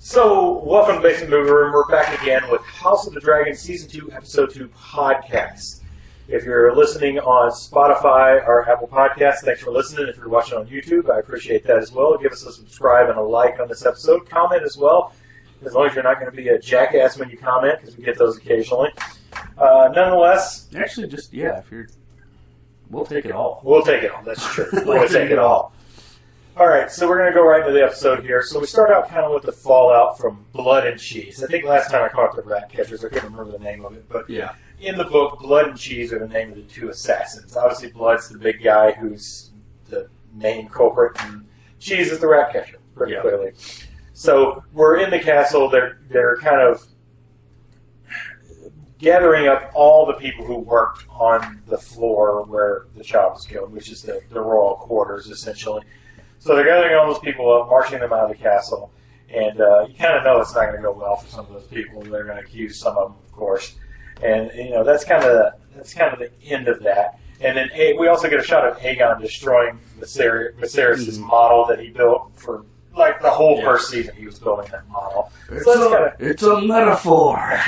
So, welcome to Basement Movie Room. We're back again with House of the Dragon Season 2, Episode 2 podcast. If you're listening on Spotify or Apple Podcasts, thanks for listening. If you're watching on YouTube, I appreciate that as well. Give us a subscribe and a like on this episode. Comment as well, as long as you're not going to be a jackass when you comment, because we get those occasionally. Nonetheless... Actually, just, if you're... We'll take it all. We'll take it all, that's true. We'll take it all. Alright, so we're going to go right into the episode here. So we start out kind of with the fallout from Blood and Cheese. I think last time I caught the rat catchers, I can't remember the name of it, but in the book, Blood and Cheese are the name of the two assassins. Obviously, Blood's the big guy who's the main culprit, and Cheese is the rat catcher, pretty clearly. So we're in the castle. They're kind of gathering up all the people who worked on the floor where the child was killed, which is the royal quarters, essentially. So they're gathering all those people up, marching them out of the castle, and you kind of know it's not going to go well for some of those people. They're going to accuse some of them, of course, and that's kind of the end of that. And then we also get a shot of Aegon destroying Viserys' model that he built for like the whole first season. He was building that model. It's a metaphor.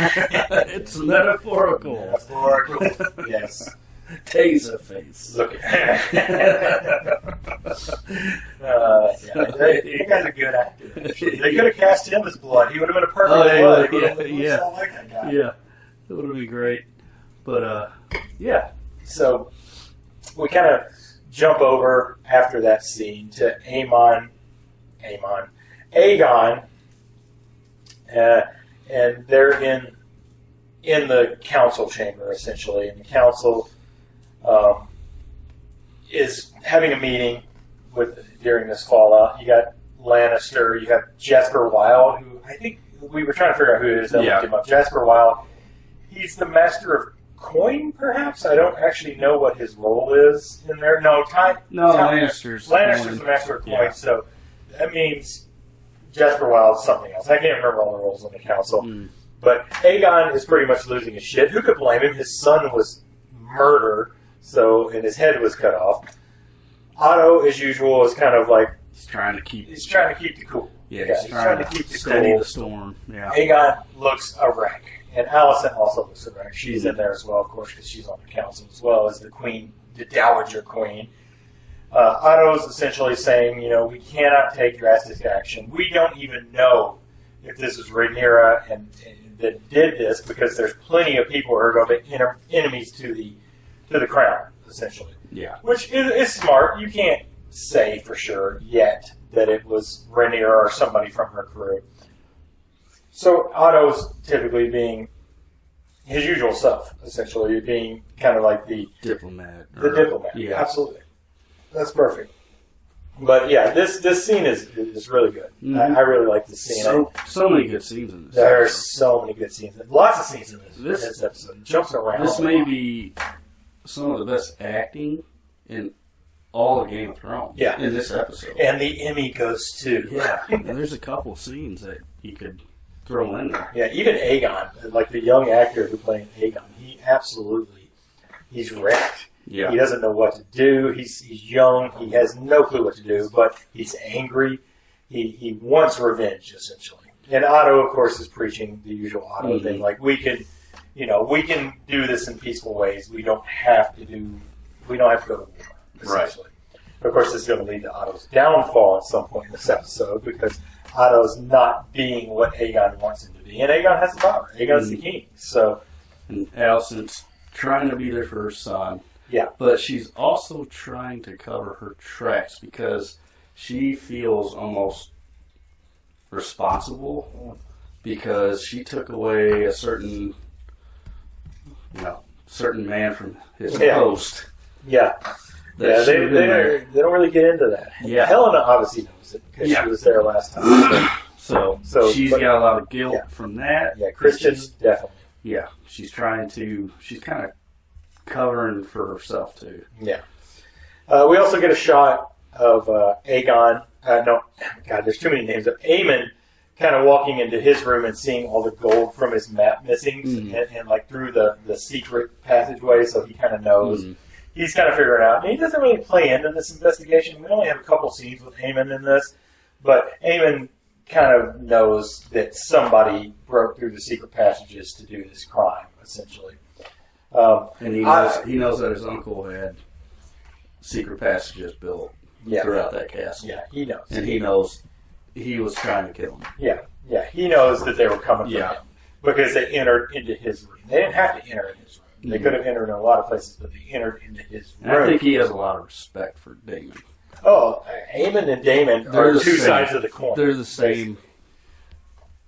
It's metaphorical. Metaphorical, yes. Taser face. Look at he got a good actor. They could have cast him as Blood. He would have been a perfect Blood. Like that guy. Yeah, it would have been great. But So we kind of jump over after that scene to Aegon, and they're in the council chamber essentially, and the council is having a meeting during this fallout. You got Lannister, you got Jasper Wild, who I think we were trying to figure out who it is. Jasper Wild, he's the master of coin, perhaps? I don't actually know what his role is in there. Lannister's the master of coin, so that means Jasper Wild's something else. I can't remember all the roles on the council. But Aegon is pretty much losing his shit. Who could blame him? His son was murdered, and his head was cut off. Otto, as usual, is kind of like... He's trying to keep the cool. Yeah, he's trying to keep steady the storm. Yeah. Aegon looks a wreck. And Alicent also looks a wreck. She's in there as well, of course, because she's on the council as well as the queen, the Dowager Queen. Otto's essentially saying, we cannot take drastic action. We don't even know if this is Rhaenyra and that did this, because there's plenty of people who are going to be enemies to the crown, essentially. Yeah. Which is smart. You can't say for sure yet that it was Rhaenyra or somebody from her crew. So Otto's typically being his usual self, essentially, being kind of like the diplomat. Yeah, absolutely. That's perfect. But this scene is really good. I really like this scene. So many good scenes in this. There are so many good scenes. Lots of scenes in this episode. It jumps around. This may be some of the best acting in all of Game of Thrones. Yeah. In this episode. And the Emmy goes to. Yeah. And there's a couple scenes that you could throw in there. Yeah, even Aegon, like the young actor who played Aegon, he's wrecked. Yeah. He doesn't know what to do. He's young. He has no clue what to do, but he's angry. He wants revenge, essentially. And Otto, of course, is preaching the usual Otto thing. Like, we can do this in peaceful ways. We don't have to go to war, essentially. Right. Of course, this is going to lead to Otto's downfall at some point in this episode, because Otto's not being what Aegon wants him to be. And Aegon has the power. Aegon's the king. So, and Alicent's trying to be there for her son. Yeah. But she's also trying to cover her tracks because she feels almost responsible because she took away a certain man from his post. Yeah. Yeah, they don't really get into that. Yeah. Helena obviously knows it because she was there last time. So she's got a lot of guilt from that. Yeah, Christian, definitely. Yeah, she's kind of covering for herself too. Yeah. We also get a shot of Aegon. There's too many names. Of Aemon kind of walking into his room and seeing all the gold from his map missing, and like through the secret passageway, so he kind of knows. He's kind of figuring out. And he doesn't really play into this investigation. We only have a couple scenes with Aemon in this, but Aemon kind of knows that somebody broke through the secret passages to do this crime, essentially. And he knows that his uncle had secret passages built throughout that castle. Yeah, he knows. And he knows he was trying to kill him. Yeah, he knows that they were coming for him because they entered into his room. They didn't have to enter in his room. They could have entered in a lot of places, but they entered into his room. And I think he has a lot of respect for Damon. Oh, Aemon and Damon are two sides of the coin. They're the same,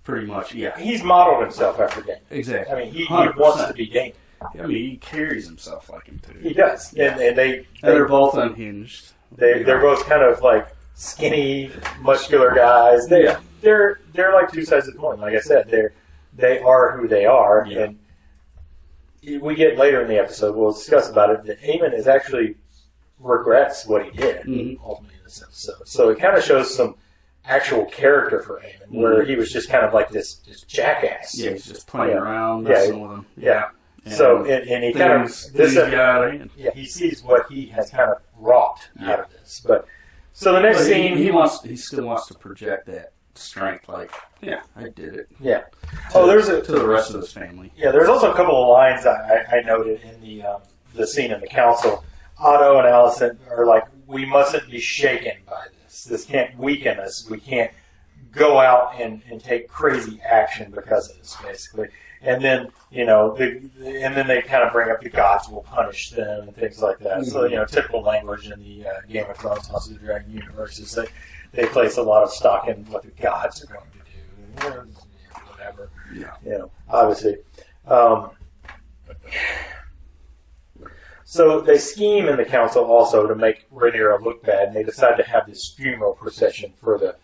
pretty much, yeah. He's modeled himself after Damon. Exactly. I mean, he wants to be Damon. I mean, he carries himself like him, too. He does. Yeah. And they're both unhinged. They're both kind of like skinny, muscular guys. They're like two sides of the coin. Like I said, they are who they are. Yeah. And we get later in the episode, we'll discuss about it, that Aemon is actually regrets what he did ultimately in this episode. So it kind of shows some actual character for Aemon, where he was just kind of like this jackass. Yeah, he's just playing around, messing with him. Yeah. So and he kind of he sees what he has kind of wrought out of this. But so the next scene, he still wants to project that strength, like, yeah, I did it. Yeah. To the rest of his family. Yeah, there's also a couple of lines I noted in the scene in the council. Otto and Alicent are like, we mustn't be shaken by this. This can't weaken us. We can't go out and take crazy action because of this, basically. And then, and then they kind of bring up the gods will punish them and things like that. So, typical language in the Game of Thrones, House of the Dragon universe is that they place a lot of stock in what the gods are going to do. Whatever. Yeah. Obviously. So they scheme in the council also to make Rhaenyra look bad, and they decide to have this funeral procession for the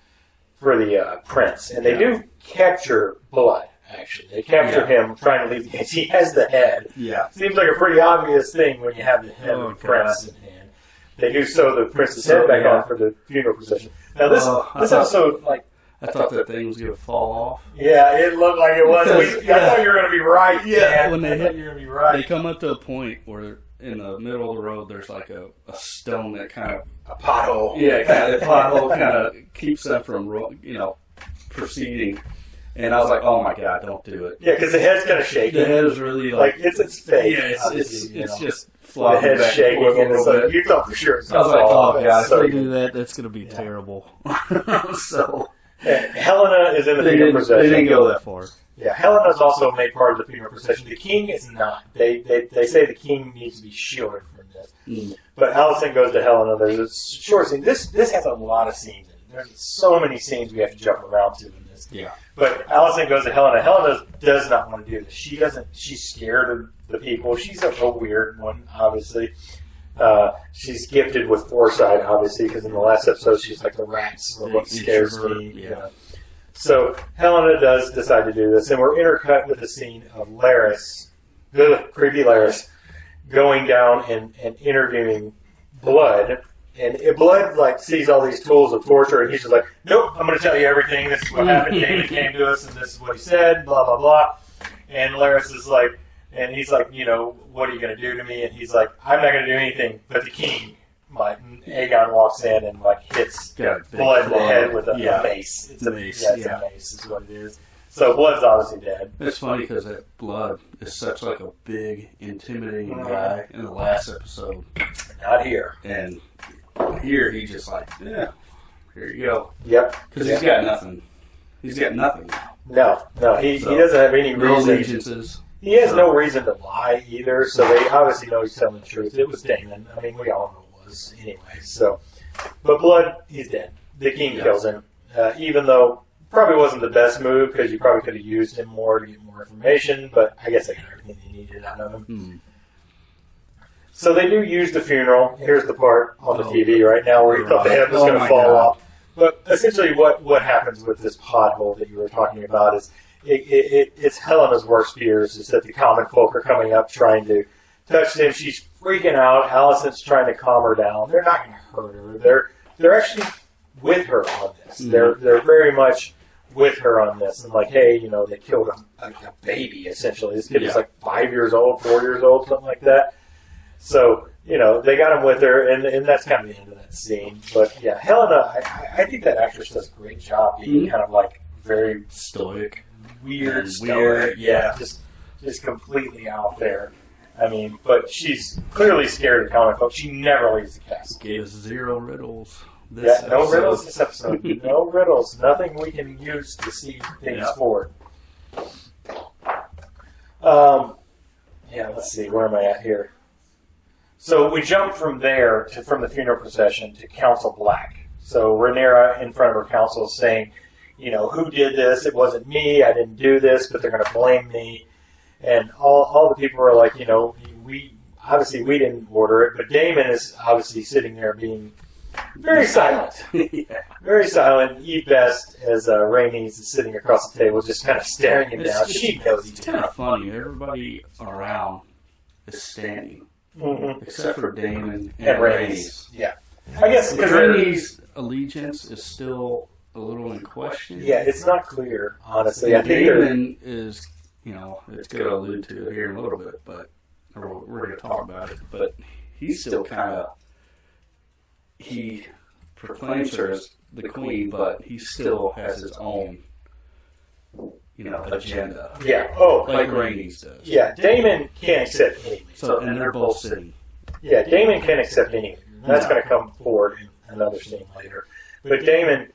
prince. And they do capture Blood. Actually, they capture him trying to leave the gates. He has the head. Yeah. Seems like a pretty obvious thing when you have the head of the prince in hand. They do sew the prince's head back on for the funeral procession. Now this episode, like, I thought that thing was going to fall off. Yeah, it looked like it was. I thought you were going to be right. Yeah, when I thought you were going to be right. They come up to a point where in the middle of the road there's like a stone that kind of a pothole. Yeah, kind of, the pothole kind of keeps them from proceeding. And I was like, "Oh my God, don't do it!" Yeah, because the head's kind of shaking. The head is really like it's fake. Yeah, it's just flopping. The head's shaking, and it's like you thought for sure it's going to fall off. Oh God, if they do that, that's going to be terrible. So Helena is in the funeral procession. They didn't go that far. Yeah, Helena's also made part of the funeral procession. The king is not. They say the king needs to be shielded from this. But Alicent goes to Helena. There's a short scene. This has a lot of scenes in it. There's so many scenes we have to jump around to in this. Yeah. But Alicent goes to Helena. Helena does not want to do this. She doesn't. She's scared of the people. She's a weird one, obviously. She's gifted with foresight, obviously, because in the last episode she's like the rats. What scares me. Yeah. So Helena does decide to do this, and we're intercut with a scene of Larys, creepy Larys, going down and interviewing Blood. And Blood sees all these tools of torture, and he's just like, "Nope, I'm going to tell you everything. This is what happened. David came to us, and this is what he said. Blah blah blah." And Larys is like, and he's like, "What are you going to do to me?" And he's like, "I'm not going to do anything." But the king, Aegon walks in and hits Blood in the head with a mace. It's a mace. Yeah, it's a mace is what it is. So Blood's obviously dead. It's funny because that Blood is such like a big, intimidating guy in the last episode. Not here. And here he just here you go. Yep. Because he's got nothing. He's got nothing. No, he doesn't have any no reason. Allegiances. He has no reason to lie either, so they obviously know he's telling the truth. It was Daemon. I mean, we all know it was anyway. So, but Blood, he's dead. The king kills him, even though probably wasn't the best move because you probably could have used him more to get more information. But I guess they got everything they needed out of him. So they do use the funeral. Here's the part on the TV right now where you thought the head was going to fall off. But essentially what happens with this pothole that you were talking about is it's Helena's worst fears is that the common folk are coming up trying to touch him. She's freaking out. Alicent's trying to calm her down. They're not going to hurt her. They're actually with her on this. They're very much with her on this. And hey, they killed a baby, essentially. This kid was 5 years old, 4 years old, something like that. So they got him with her, and that's kind of the end of that scene. But yeah, Helena, I think that actress does a great job being kind of like very stoic, weird, yeah, just completely out there. I mean, but she's clearly scared of comic books. She never leaves the castle. Gave us 0 riddles. No riddles this episode. No riddles. Nothing we can use to see things forward. Let's see. Where am I at here? So we jump from there from the funeral procession to Council Black. So Rhaenyra in front of her council is saying, who did this? It wasn't me. I didn't do this, but they're going to blame me. And all the people are like, we didn't order it, but Daemon is obviously sitting there being very silent. Very silent. Eve Best, as Rhaenys is sitting across the table, just kind of staring him down. She knows he's It's kind of funny. Everybody around is standing, except for Daemon and Rhaenys. Yeah. I guess because Rhaenys' allegiance is still a little in question. Yeah, it's not clear, honestly. I think Daemon is, it's going to allude to it here in a little bit, but we're going to talk about it. But he's still kind of, he proclaims her as the queen, but he still has his own, agenda. Yeah. Like Rhaenys does. Yeah, Daemon can't accept anything. And they're both sitting. Yeah, Daemon can't accept anything. That's going to come forward in another scene later. But Daemon,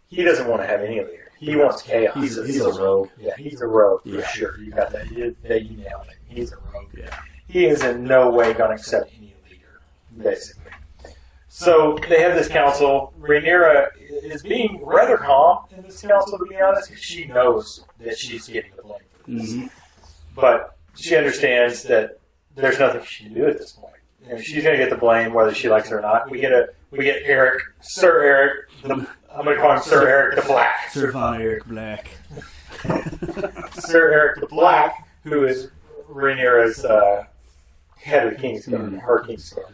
he doesn't want to have any leader. He wants chaos. He's a rogue. Yeah, he's a rogue for Yeah. sure. You got that. You nailed it. He's a rogue. Yeah. He is in no way going to accept any leader, basically. So they have this council. Rhaenyra is being rather calm in this council, to be honest, because she knows that she's getting the blame for this. But she understands that there's nothing she can do at this point. She's going to get the blame whether she likes it or not. We get Eric, Sir Eric. I'm going to call him Sir Eric the Black. Sir Von Eric Black. Sir Eric the Black, who is Rhaenyra's head of the King's Guard, her King's Guard.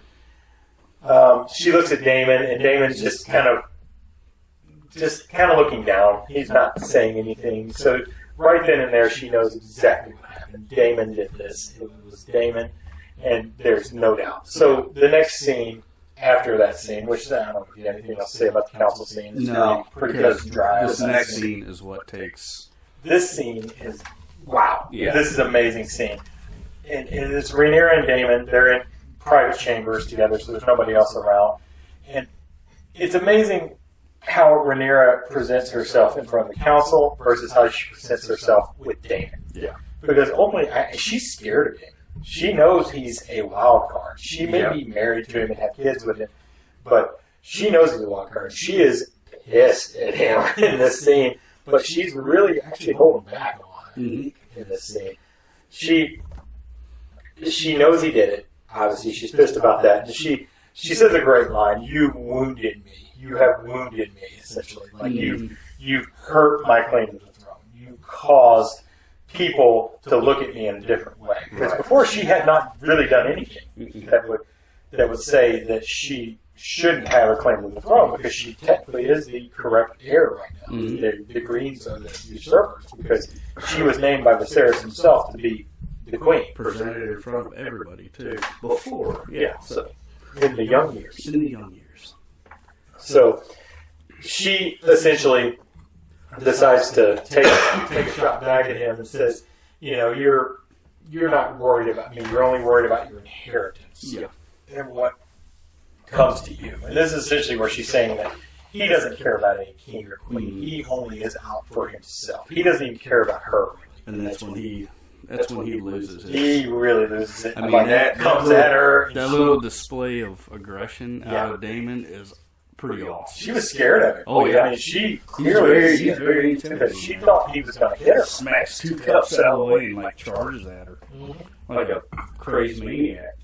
She looks at Daemon, and Daemon's just kind of looking down. He's not saying anything. So right then and there, she knows exactly what happened. Daemon did this. It was Daemon, and there's no doubt. So the next scene after that scene, which I don't know if you have anything else to say about the council scene. It's pretty cut and dry. This next scene is what takes. This scene is wow. Yeah. This is an amazing scene, and it's Rhaenyra and Daemon. They're in private chambers together, so there's nobody else around, and it's amazing how Rhaenyra presents herself in front of the council versus how she presents herself with Daemon. Yeah. Because ultimately, she's scared of him. She knows he's a wild card. She may be married to him and have kids with him, but she knows he's a wild card. She is pissed at him in this scene, but she's really actually holding back a lot in this scene. She knows he did it. Obviously, she's pissed about that. And she says a great line: "You wounded me. You have wounded me." Essentially, like you've hurt my claim to the throne. You caused people to look at me in a different way. Because before, she had not really done anything that would say that she shouldn't have a claim to the throne, because she technically is the correct heir right now. The Greens are the usurpers, because she was named by Viserys himself to be the queen. Presented in front of everybody, too. Before. So in the young years. In the young years. So she essentially decides to take a shot back at him and says, you're not worried about me. You're only worried about your inheritance and what comes to you. And this is essentially where she's saying that he doesn't care about any king or queen. He only is out for himself. He doesn't even care about her. Really. And that's when he loses it. He really loses it. I mean, that comes at her. That little display of aggression out of Daemon is pretty awesome. She was scared of it. Oh, yeah. I mean, she clearly he's very intimidating. because she thought he was going to hit her. Smacks 2 cups out of the way and charges at her like a crazy maniac.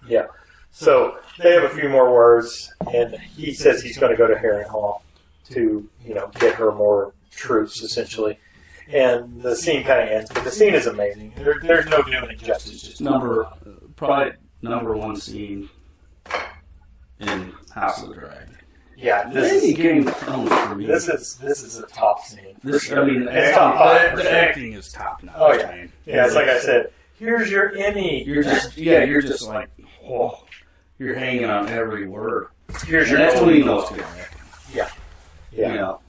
Yeah. So they have a few more words, and he says he's going to go to Harrenhal to get her more troops, essentially. And the scene kind of ends, but the scene is amazing. There's no doing it justice. Just probably number one scene in House of the Dragon. Yeah, Maybe Game of Thrones for me. This is a top scene. It's top 5. The acting is top notch. Oh yeah, yeah. It's like I said. Here's your Emmy. You're just like, whoa. You're hanging on every word. Here's your that's goal. when he knows to act. Yeah. Yeah. You know?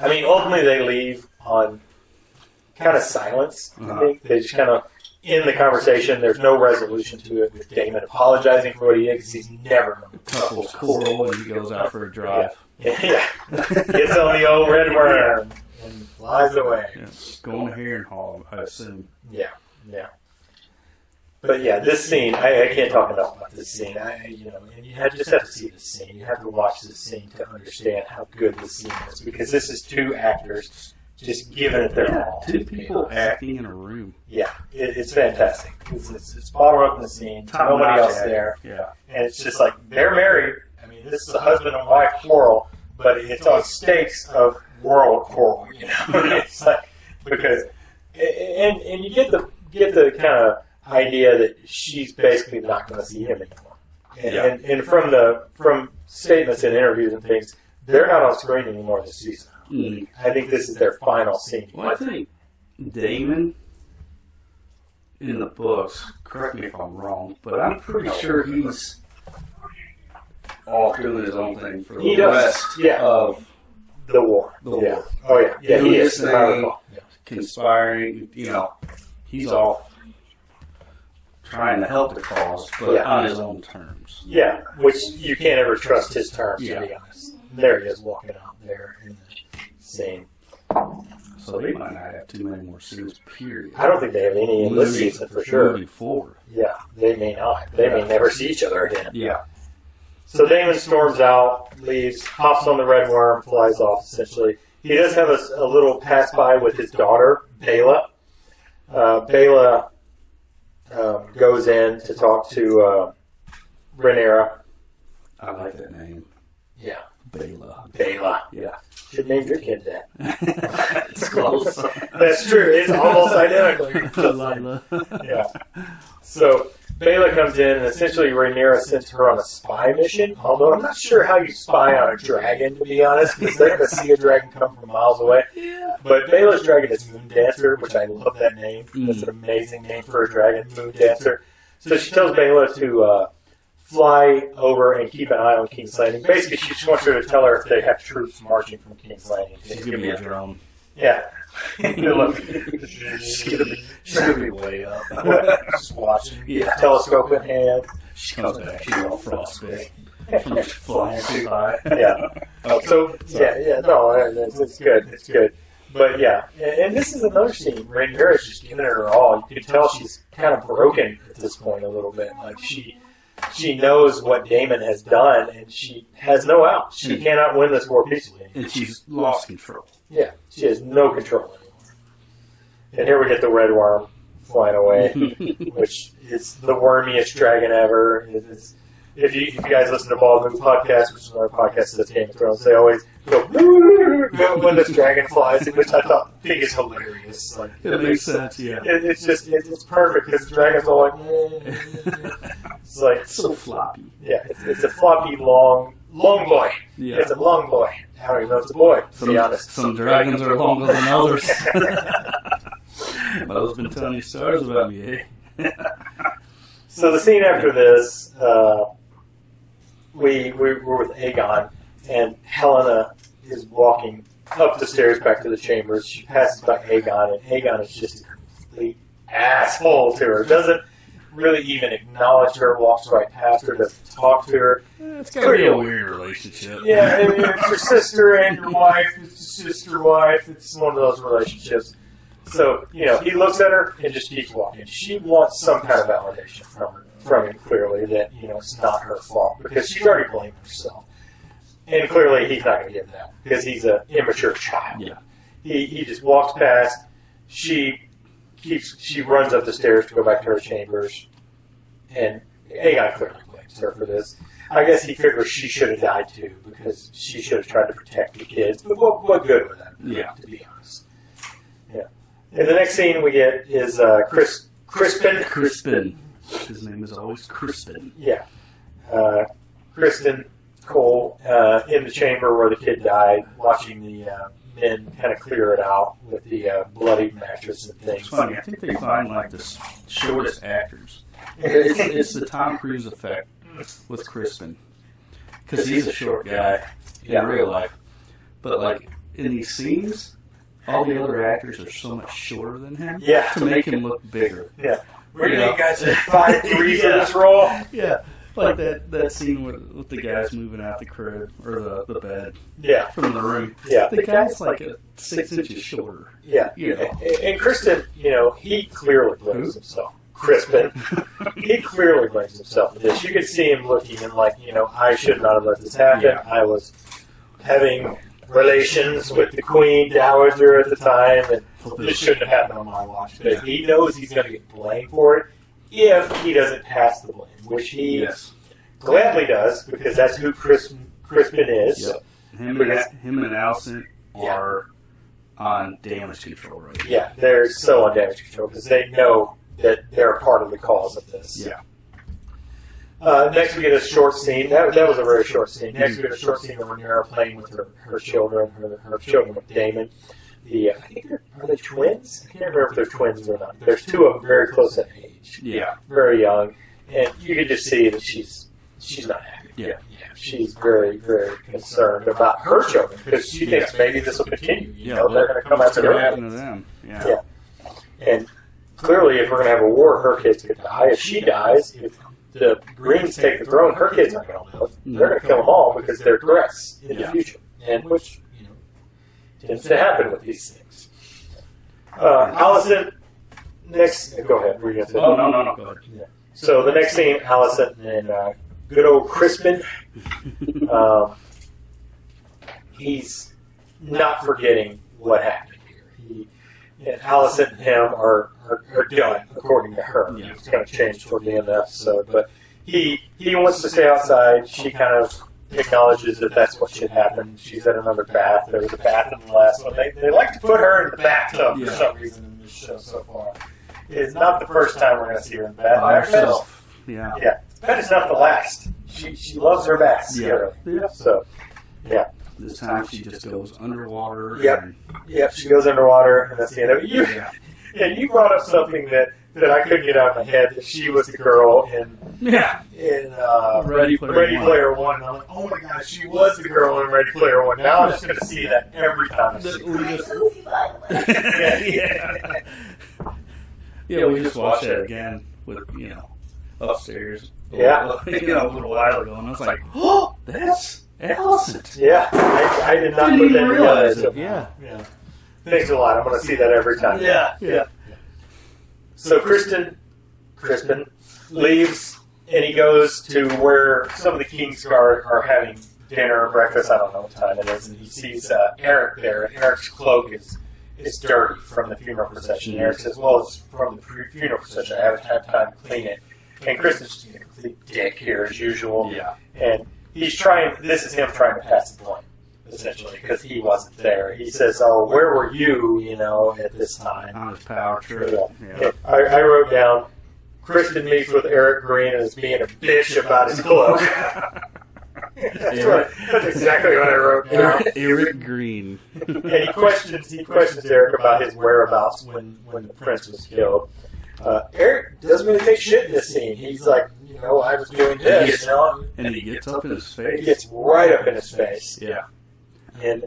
I mean, ultimately they leave on kind of silence. I think they just kind of end the conversation. There's no resolution to it, with Damon apologizing for what he did because he's never known. Couples quarrel and he goes out for a drive. Yeah. Gets on the old red worm and flies away. Yeah. Going to Harrenhal, I assume. Yeah. But yeah, this scene, I can't talk enough about this scene. And you just have to see this scene. You have to watch this scene to understand how good this scene is, because this is two actors just giving it their all. Two people acting in a room. Yeah, it's fantastic. It's Paul Rudd in the scene, nobody else there. Yeah. And it's just like, they're married. I mean, this is a husband and wife plural, but it's on stakes of world quarrel, It's like, because, and you get the kind of idea that she's basically not going to see him anymore. And from statements and interviews and things, they're not on screen anymore this season. I think this is their final scene. Well, I think Damon in the books, correct me if I'm wrong, but I'm pretty sure he's off doing his own thing for the rest of the war. War. Oh, yeah. Yeah, he is. Conspiring, he's off trying to help the cause, but on his own terms. Yeah, which you can't ever trust his terms, to be honest. There he is walking out there in the scene. So they might not have too many more scenes, period. I don't think they have any in this season for sure. Moving forward. Yeah, they may not. They may never see each other again. Yeah. So Damon storms out, leaves, hops on the red worm, flies off, essentially. He does have a little pass-by with his daughter, Bela. Bela goes in to talk to Rhaenyra. I like that name. Yeah. Bela. Yeah. Should name your kid that. It's close. That's true. It's almost identical. Yeah. So Bela comes in, and essentially Rhaenyra sends her on a spy mission. Although I'm not sure how you spy on a dragon, to be honest, because they're going to see a dragon come from miles away. Yeah. But Bela's dragon is Moon Dancer, which I love that name. That's an amazing name for a dragon, Moon Dancer. So she tells Bela to fly over and keep an eye on King's Landing. Basically, she just wants her to tell her if they have troops marching from King's Landing. She's giving me a drone. Yeah. She's gonna be way up. Just watching. Yeah. Telescope in hand. She comes back. She's all frostbite from flying too high. Yeah. So no, it's good. It's good. But yeah, and this is another scene. Rhaenyra is just giving it her all. You can tell she's kind of broken at this point a little bit. Like she knows what Damon has done, and she has no out. She cannot win this war peacefully. And she's lost control. Yeah, she has no control anymore. And here we get the red worm flying away, which is the wormiest dragon ever. If you guys listen to Bald Move Podcast, which is our podcast that's Game of Thrones, they always go when this dragon flies, which I think is hilarious. Like, it makes sense, yeah. It's perfect because the dragon's all like, it's like so floppy. Yeah, it's a floppy long boy. Yeah. It's a long boy. I don't even know if it's a boy, to be honest. Some dragons are longer than others. Mother's been telling you stories about me, eh? So the scene after this, we're with Aegon, and Helena is walking up the stairs back to the chambers. She passes by Aegon, and Aegon is just a complete asshole to her. Doesn't really even acknowledge her, walks right past her, doesn't talk to her. It's got to be a weird relationship. Yeah, I mean, it's your sister and your wife. It's your sister-wife. It's one of those relationships. So, he looks at her and just keeps walking. She wants some kind of validation from him, clearly, that, it's not her fault, because she's already blamed herself. And clearly he's not going to give that, because he's an immature child. Yeah. He just walks past. She runs up the stairs to go back to her chambers, and Aegon clearly blames her for this. I guess he figures she should have died too, because she should have tried to protect the kids. But what good was that? Yeah. To be honest. Yeah. And the next scene we get is Crispin. Crispin. His name is always Crispin. Yeah. Kristen Cole in the chamber where the kid died, watching the men kind of clear it out with the bloody mattress and things. It's funny. I think they find like the shortest actors. It's the Tom Cruise effect. with Crispin. Because he's a short guy in real life. But, like, in these scenes, all the other actors are so much shorter than him to make him look bigger. Yeah. Where do you guys 5'3" for this role? Yeah. Like that scene with the guys moving out the crib, or the bed from the room. Yeah. The guy's like 6 inches shorter. Yeah. You know. And Kristen, he clearly blames himself. Crispin. He clearly blames himself for this. You could see him looking and like, I should not have let this happen. Yeah. I was having relations with the Queen Dowager at the time, and this shouldn't have happened on my watch. But he knows he's going to get blamed for it if he doesn't pass the blame, which he gladly does, because that's who Crispin is. Yep. Him and Allison are on damage control right now. Yeah, they're so on damage control because they know that they're a part of the cause of this. Yeah. Next we get a short scene. That was a very short scene. Next we get a short scene of Rhaenyra playing with her children, her children with Daemon. I think are they twins? I can't remember if they're twins or not. There's two of them very close in age. Yeah. Very young. And you can just see that she's not happy. Yeah. She's very, very concerned about her children because she thinks maybe this will continue. They're going to come after them. Yeah. And clearly, if we're going to have a war, her kids could die. If she dies, if the Greens take the throne, her kids aren't going to live. They're going to kill them all because they're threats in the future, and which tends to happen with these things. Allison, next. Go ahead. Were you going to say? Oh no. Go ahead. Yeah. So the next scene, Allison and good old Crispin. He's not forgetting what happened here. And Allison and him are done, according to her. Yeah. It's going to change toward the end of the episode. But he wants to stay outside. She kind of acknowledges that that's what should happen. She's at another bath. There was a bath in the last one. They like to put her in the bathtub for some reason in this show so far. It's not the first time we're going to see her in the bath by herself. Yeah. But it's not the last. She loves her baths. Yeah. So, yeah. This time she just goes underwater. Yep, she goes underwater, and that's the end of it. And you brought up something that I couldn't get out of my head, that she was the girl in Ready Player One. And I'm like, oh my God, she was the girl in Ready Player One. Now I'm just going to see that every time I see her. We just watched that again with, upstairs. A little while ago, and I was like, oh, that's Allison. Yeah, I did not put that together. Yeah. Thanks a lot. I'm going to see that every time. Yeah. So Crispin leaves, and he goes to where some of the Kingsguard are having dinner or breakfast. I don't know what time it is, and he sees Eric there, and Eric's cloak is dirty from the funeral procession. And Eric says, well, it's from the funeral procession. I haven't had time to clean it. And Crispin's just a complete dick here, as usual. Yeah. And this is him trying to pass the blame, essentially, because he wasn't there. He says, oh, where were you, at this time? On his power trip. Yeah. I wrote down, Crispin meets with Eric Green and is being a bitch about his cloak. That's exactly what I wrote down. Eric Green. And he questions Eric about his whereabouts when the prince was killed. Eric doesn't really take shit in this scene. He's like, I was doing this, And he gets up in his face. He gets right up in his face. Yeah. And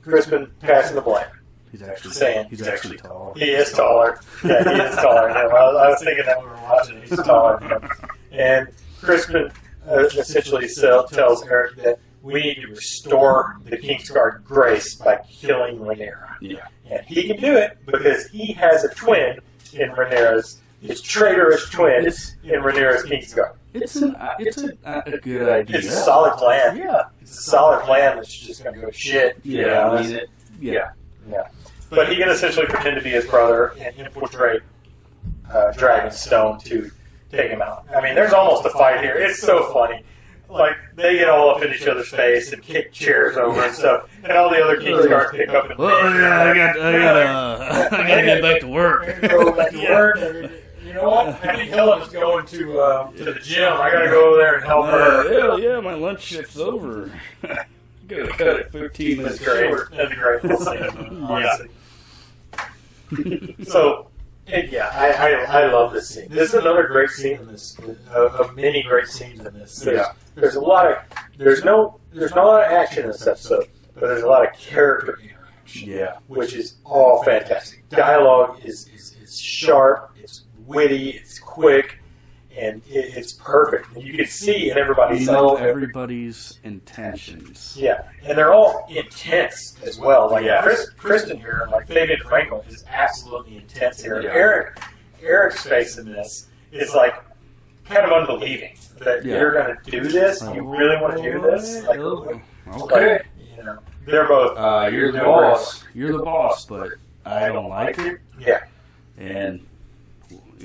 Crispin passing the blame. He's actually taller. He is taller. Yeah, he is taller. I was thinking that when we were watching it. He's taller than him. And Crispin essentially tells Eric that we need to restore the Kingsguard grace by killing Rhaenyra. Yeah. And he can do it because he has a twin in Rhaenyra's, his traitorous twin in Rhaenyra's Kingsguard. It's a good idea. It's a solid plan. Yeah. It's a solid plan that's just going to go to shit. Yeah. But he can essentially pretend to be his brother and infiltrate Dragonstone to take him out. I mean, there's almost a fight here. It's so funny. Like, they get all up in each other's face and kick chairs over and stuff, and all the other Kingsguards pick up and I gotta get back to work. Go back to work. You know what? Henry Helen is going to the gym. I gotta go over there and help her. Yeah, my lunch shift's over. Gotta cut it 15 minutes short. That'd be great. Honestly. So Yeah, I love this scene. This is another great scene in this. Of many great scenes in this. There's a lot of there's not a lot of action in this episode, but there's a lot of character interaction. Yeah, which is all fantastic. Dialogue is sharp, it's witty, it's quick, and it's perfect. And you can see in everybody's everybody's intentions. Yeah, and they're all intense as well. Like Kristen here, like Fabian Frankel is absolutely intense here. Yeah. Eric's face in this is like kind of unbelieving that you're going to do this. You really want to do this? Like, okay. You know, they're both. You're the boss. You're the boss, but I don't like it. Yeah. And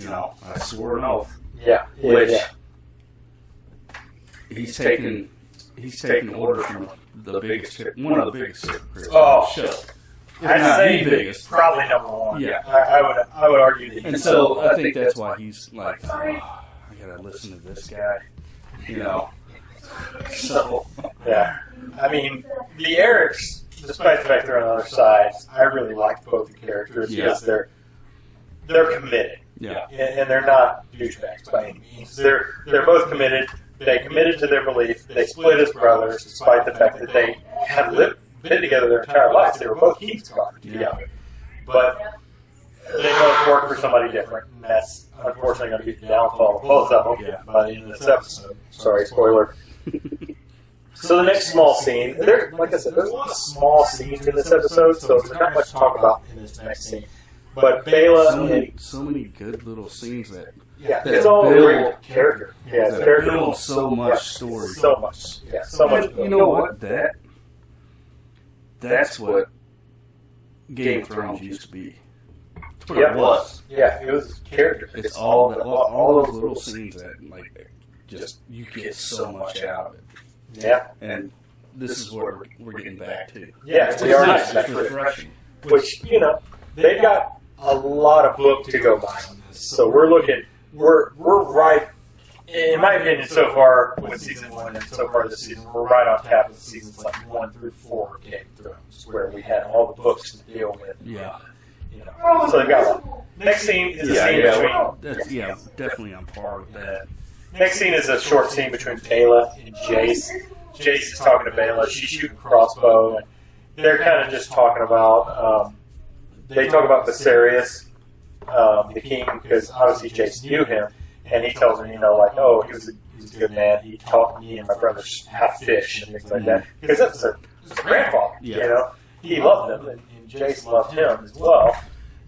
I swore an oath. Yeah. Which he's taking orders from one of the biggest hypocrites on the show. I'd say the biggest. Probably number one. Yeah. I would argue that. And so I think that's why he's like, I gotta listen to this guy. So yeah. I mean, the Erics, despite the fact they're on the other side, I really like both the characters because they're committed. Yeah. And they're not douchebags by any means. They're both committed. They committed to their belief. They split as brothers, despite the fact that they had been together their entire lives. They were both Kingsguard together. But they both work for somebody different, and that's unfortunately going to be the downfall of both of them by the end of this episode. Sorry, spoiler. So the next small scene, like I said, there's a lot of small scenes in this episode, so there's not much to talk about in this next scene. But Bela so many good little scenes that it's all great character. Yeah, that build so much story. So much. Yeah, so much. You know what? That's what Game of Thrones used to be. That's what it was. Yeah, it was character. It's all those little scenes that just you get so much out of it. Yeah. And this is what we're getting back to. Yeah, it's nice. It's refreshing. Which, they've got a lot of book to go by on this. So we're right, in my opinion, so far with season 1 and so far this season, we're right on top of seasons like 1 through 4 of Game of Thrones, where we had all the books to deal with. Yeah. So they've got a lot. Next scene is a scene between... definitely on par with that. Next scene is a short scene between Bela and Jace. Jace is talking to Bela. She's shooting crossbow, and they're kind of just talking about... they talk about Viserys, the king, because obviously Jace knew him, and he tells her, he was a good man. He taught me and my brothers how to fish and things like that. Because that's his grandfather, He loved him, and Jace loved him as well.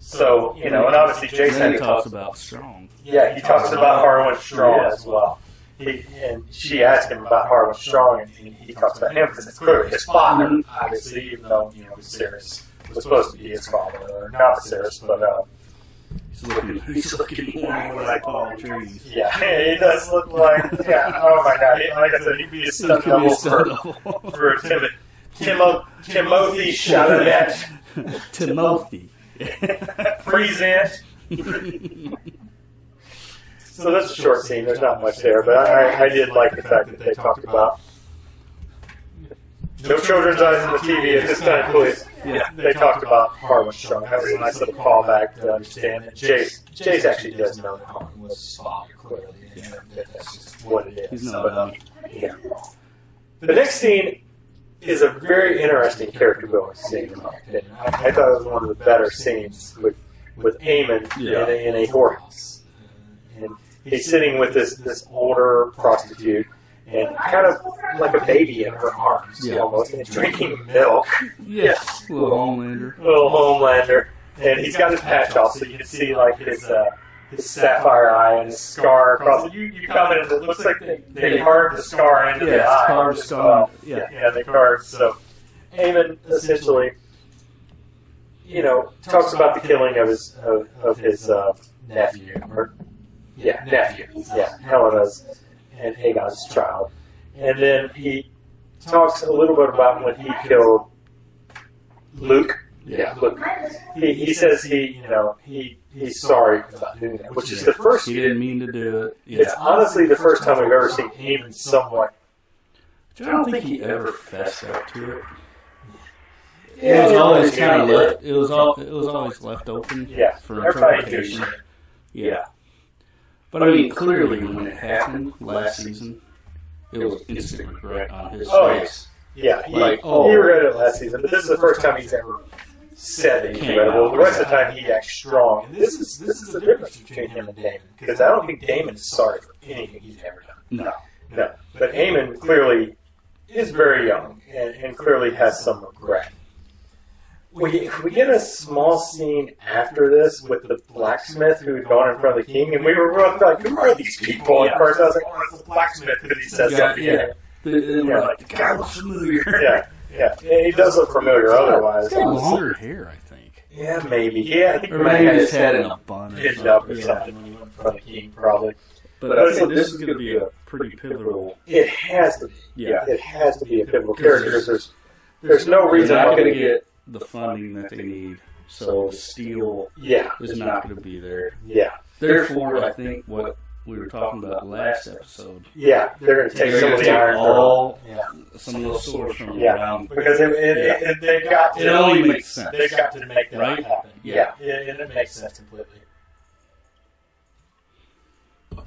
So, and obviously Jace had to talks about Strong. Yeah, he talks about Harwin Strong as well. And she asked him about Harwin Strong, and he talks about him because it's clearly his father, obviously, even though, Viserys was supposed to be his father, or not Viserys, but he's looking more like Paul Trees. Yeah, he does look like. Yeah, oh my God! Like I said, he'd be a stunt double for Timothy Chalamet. Timothy. Present. So that's a short scene. There's not much there, but I did like the fact that they talked about no children's eyes on the TV at this time, please. Yeah, they talked about Harwin Strong. That was a nice little callback to understand that Jace actually does know that Harwin was his father, clearly. And that's just what it is. He's not The next scene is a very interesting character building scene, in my opinion. I thought it was one of the better scenes with Aemon in a whorehouse. And he's sitting with this older prostitute, and kind of like a baby in her arms, almost, and drinking milk. Yes, little Homelander. And he's got his patch off, so you can see like his sapphire eye and his scar across it. You commented it looks like they carved the scar into the eye. Carved the scar. Yeah, they carved. So Aemon essentially, talks about the killing of his nephew. Nephew. Yeah, Helena's and Aegon's child. And then he talks a little bit about when he killed Luke. Yeah, Luke. He says he's sorry about doing that, which is the first. He didn't mean to do it. Yeah. It's honestly the first time we've ever seen Aemon somewhat. I don't think he ever fessed up to it. It was always kind of left. It was always left open. Yeah, for everybody interpretation. knows. Yeah, but I mean, clearly when it happened last season, it was instant regret on his face. Yeah, he oh. regretted it last season, but this is the first time he's ever said that he's regrettable. The rest of the time he acts strong. And this is the difference between him and Damon, because I don't think Damon is sorry for anything he's ever done. No. But Aemon clearly is very young and clearly has some regret. We get a small scene after this with the blacksmith who had gone in front of the king, and we were both like, who are these people? And at first I was like, oh, it's the blacksmith, because he says something. The guy looks familiar. Yeah. He does look familiar otherwise. He's got longer hair, I think. Yeah, maybe. Yeah, I think or maybe his head in a bun or something when he went in front of the king, probably. But I think this is going to be a pretty pivotal. It has to be. Yeah. It has to be a pivotal character. There's no reason they're not why going to get the funding that they need, so steel is not going to be there. Yeah. Therefore, I think what we were talking about last episode. Yeah, they're going to take some of the iron. Some of those swords from around. Because they've got to. It only makes sense. They've got to make that happen. Yeah. It makes sense completely.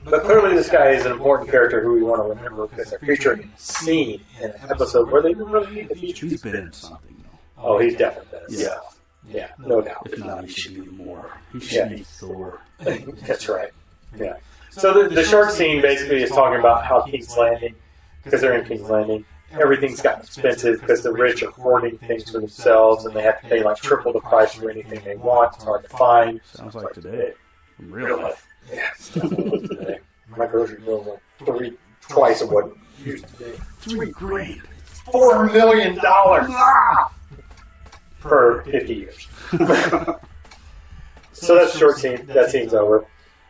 But clearly this guy is an important character who we want to remember because they're featured in a scene in an episode where they didn't really need to feature. He's been in something, though. Oh, he's definitely been in something. Yeah, no doubt. If not, he should be more. He should be Thor. That's right. Yeah. So the short scene basically is talking about how King's Landing, because they're in King's Landing, everything's gotten expensive because the rich are hoarding things for themselves and they have to pay like triple the price for anything they want. It's hard to find. Sounds like today. In real life. Yeah, today. My grocery bill is like twice of what it used to be. $3,000. $4 million per 50 years. So that's a short scene. That scene's over.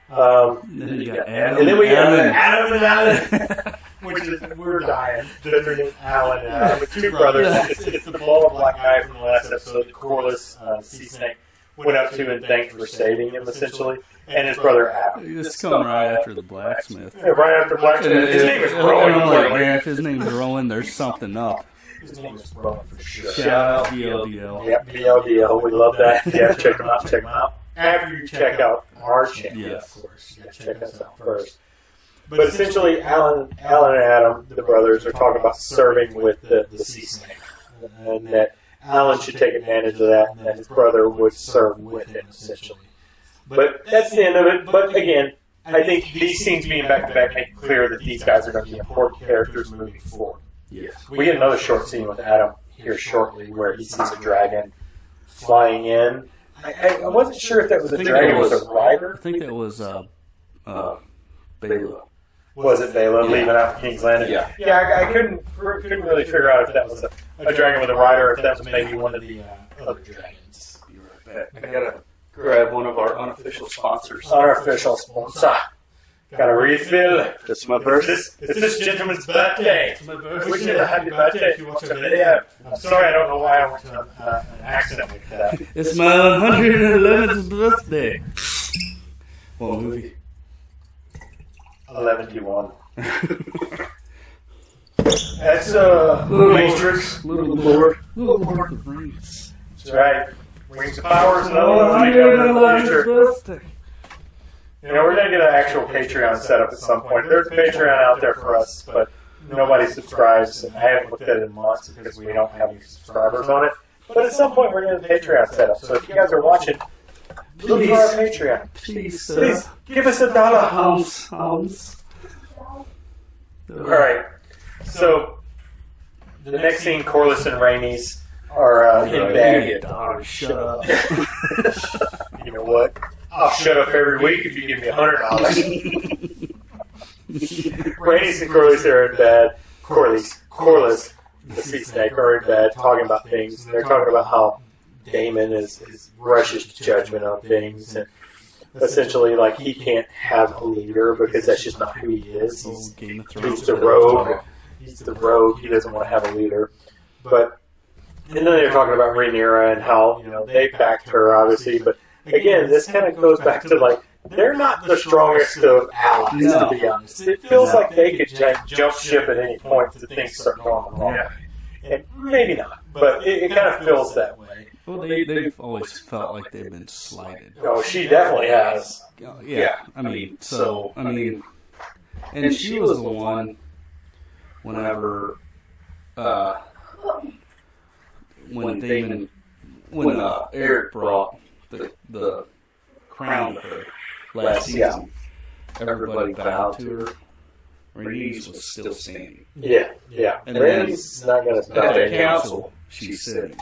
Then you got Adam. And then we got Adam and Alan, which is, we're dying. Their name Alan and Adam, with two brothers. It's the bald black guy from the last episode, Corlys, Sea Snake, went up to and thanked for saving him, essentially. And his brother Adam. It's coming right after the blacksmith. Yeah, right after blacksmith. His name is Rowan. If his name's Rowan, there's something up. His name is Rowan for sure. Shout out BLDL. Yep, BLDL. We love that. Yeah, check them out. Check them out. After you check out our channel, yes. Of course. You check us out first. But essentially, Alan and Adam, the brothers, are talking about serving with the sea snake. And that Alan should take advantage of that, and that his brother would serve with him, essentially. But that's the end of it. But again, I think these scenes being back-to-back make clear that these guys are going to be important characters moving forward. Yes. We get another short scene with Adam here shortly where he sees a dragon flying in. I wasn't sure if that was a dragon or was a rider. I think that was Bela. Was it Bela leaving out King's Landing? Yeah. I couldn't really figure out if that was a dragon with a rider or if that was maybe one of the other dragons. Be right back. I gotta grab one of our unofficial sponsors. Unofficial sponsor. Got a refill. It's my birthday. It's this gentleman's birthday. It's my birthday. Wish you a happy birthday if you watch the video. I'm sorry, I don't know why I went to an accident like that. It's my 111th birthday. What movie? 11-1. That's Matrix. Little Lord of the Rings. That's right. Rings of Power is another one I got in the future. You know, we're going to get an actual Patreon set up at some point. There's a Patreon out there for us, but nobody subscribes, and I haven't looked at it in months because we don't have any subscribers on it. But at some point, we're going to get a Patreon set up. So if you guys are watching, look for our Patreon. Please, give us $1. All right. So the next scene, Corlys and Rhaenys are in bed. Shut up. You know what? I'll shut up every week if you give me $100. Rhaenys and Corlys are in bed. Corlys, the sea snake, are in bed talking about things. And they're talking about how Daemon is rushes to judgment on things, and essentially, like, he can't have a leader because that's just not who he is. He's the rogue. He's the rogue. He doesn't want to have a leader. But and then they're talking about Rhaenyra and how, you know, they backed her, obviously, but again, this kind of goes back to, like, they're not the strongest of allies, to be honest. It feels like they could jump ship at any point if things start going wrong. And maybe not, but it kind of feels that way. Well, they've always felt like they've been slighted. Oh, she definitely has. Yeah. I mean, and she was the one whenever, when Eric brought the crown to her last season, everybody bowed to her. Rhaenys was still standing. Yeah. And Rhaenys not going to at stop the it. council, she's sitting.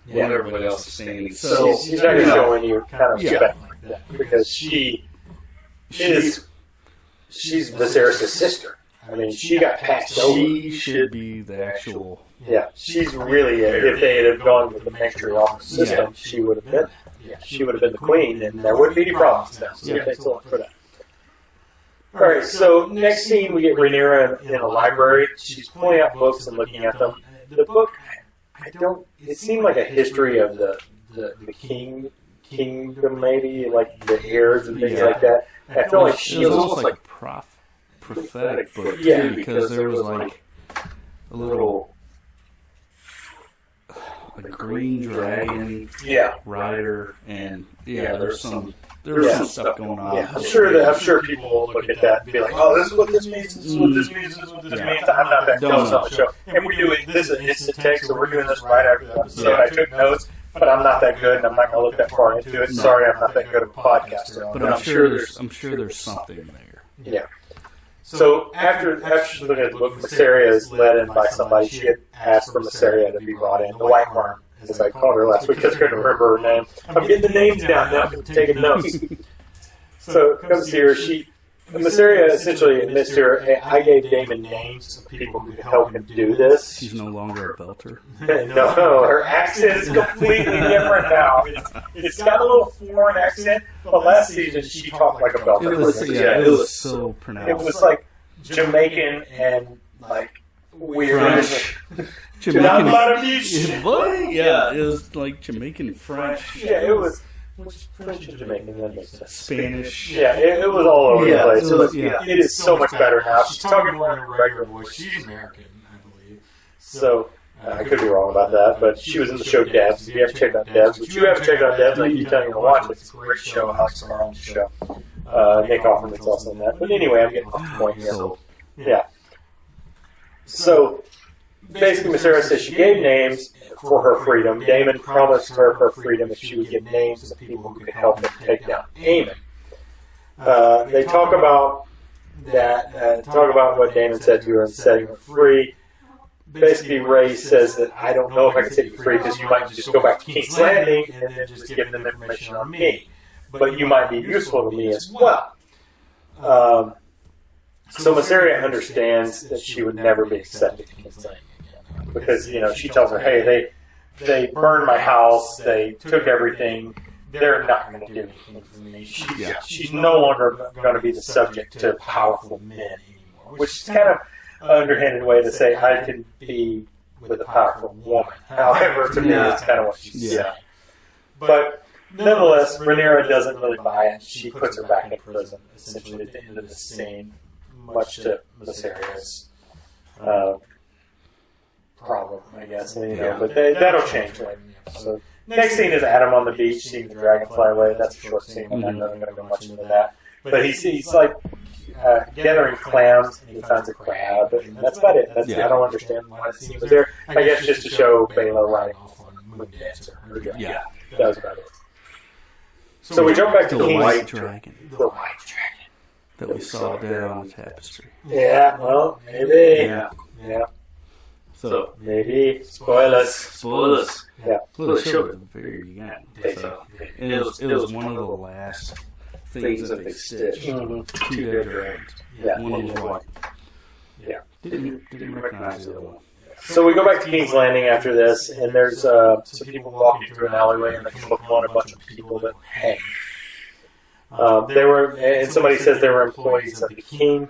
While everybody else is standing. So she's not going to showing you kind of respect like that because she's Viserys' sister. I mean, she got passed over. She should be the actual. Yeah, she's really. If they had gone with the mastery office system, she would have been. Yeah, she would have been the queen, and there wouldn't be any problems now. So thanks a lot for that. All right, so next scene we get Rhaenyra in a library. She's pulling out books and looking at them. The book, it seemed like a history of the kingdom, maybe like the heirs and things like that. I feel like she was almost like prophetic book too, because there was like a little a green dragon rider, and there's some stuff going on. Yeah, I'm sure people will look at that and be like, "Oh, this is what this means. This is what this means. This is what this means." I'm not that close on the show, and we do it. This is an instant take, so we're doing this right after the episode. I took notes, but I'm not that good, and I'm not going to look that far into it. Sorry, I'm not that good of a podcaster. But I'm sure there's something there. Yeah. So after she's looking at the book, Mysaria is led in by somebody. She had asked for Mysaria to be brought in. The White Worm, as I called her last week, because I couldn't remember her name. I'm getting the names down now, I'm taking notes. So comes here. Mysaria essentially admits to her, "Hey, I gave Daemon names of people who could help him do this." She's no longer a belter. No, her accent is completely different now. It's got a little foreign accent, but last season she talked like a belter. It was so pronounced. It was like Jamaican and like weird. French. Jamaican. Yeah, it was like Jamaican French. Yeah, it was. French and Jamaican, that makes sense. Spanish. Yeah, it was all over the place. It is so much better now. She's talking more in a regular voice. She's American, I believe. So, I could be wrong about that, but she was in the show Devs. If you haven't checked out Devs, which you haven't checked out Devs, I keep telling you to watch it. It's a great show. Alex Garland's show. Nick Offerman's also in that. But anyway, I'm getting off the point here. Yeah. So, basically, Mysaria says she gave names for her freedom. Daemon promised her freedom if she would give names of people who could help him take down Aemon. They talk about that, talk about what Daemon said to her and setting her free. Basically, Ray says that I don't know if I can set you free because you might just go back to King's Landing and then just give them information on me. But you might be useful to me as well. So Mysaria understands that she would never be accepted to King's Landing. Because, she tells her, hey, they burned my house, they took everything, they're not going to do anything for me. She's no longer going to be the subject to powerful men anymore, which is kind of an underhanded way to say I can be with a powerful woman. However, to me, that's kind of what she's saying. But nonetheless, Rhaenyra doesn't really buy it. She puts her back in prison, essentially, at the end of the scene, much to Mysaria's problem, I guess. But that'll change later. So next scene is Adam on the beach seeing the dragon fly away. That's a short scene. I'm not going to go much into that. But he's like gathering clams and he finds a crab, and that's about it. I don't understand why the scene was there. I guess just to show Baela riding off on Moondancer. Yeah, that was about it. So we jump back to the white dragon. The white dragon that we saw there on the tapestry. Yeah, well, maybe. Yeah. So maybe spoilers. Yeah. Well, they showed it at the very beginning. So it was one of the last things that they stitched. Two dead dragons. Yeah. One was white. Yeah. Didn't recognize the other one. So we go back to King's Landing after this, and there's some people walking through an alleyway, and they come upon a bunch of people that hang. And somebody says they were employees of the king.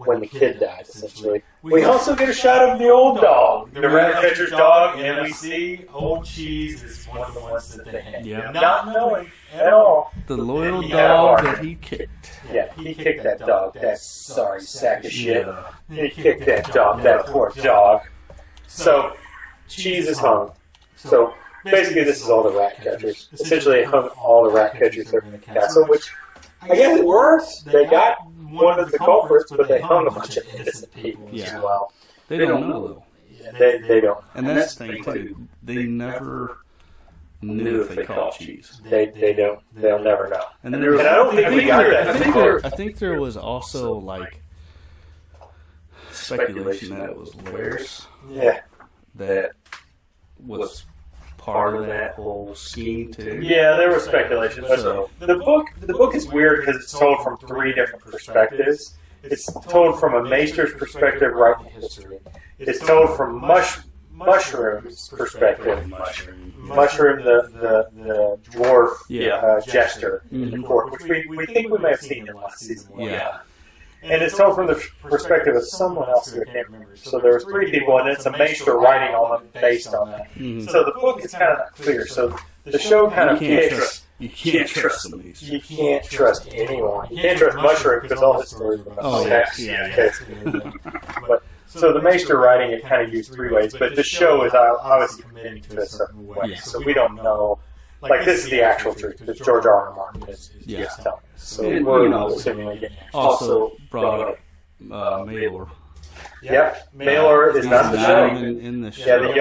When the kid died, essentially. We also get a shot of the old dog, the Ratcatcher's dog, and we see Old Cheese is one of the ones that they had. Yeah. Not knowing at all. The loyal dog that he kicked. Yeah, he kicked that dog, that sorry sack of shit. He kicked that dog, that poor dog. So cheese is hung. So basically, this is all the rat catchers. Essentially, they hung all the rat catchers in the castle, which I guess it works. They got one of the culprits, but they hung a bunch of innocent people as well. They don't know, though. They don't. And that's the thing, too. They never knew if they caught cheese. They don't. They'll never know. And I don't think we got that. I think there was also, like, speculation that it was Lares. Yeah. That was part of that whole scheme, too. Yeah, there was speculation. But the book is weird because it's told from 3 different perspectives. It's told from a maester's perspective, writing history. It's told from Mushroom's perspective. Mushroom, the dwarf jester in the court, which we think we may have seen in last season. Yeah. And it's told from the perspective of someone else who I can't remember. So there was 3 people, and it's a maester writing on them based on that. Mm-hmm. So the book is kind of not clear. So the show kind of kicks. You can't trust some of these. You can't trust anyone. You can't trust Mushroom because all his stories are about sex. But so the Maester writing it kind of used 3 ways, but the show is obviously committing to a certain way. So we don't know. Like, this is the actual truth that George R. R. Martin is telling us. So we're assuming again. Also brought up Malor. Yep, Malor is not the show. In the show. Yeah, the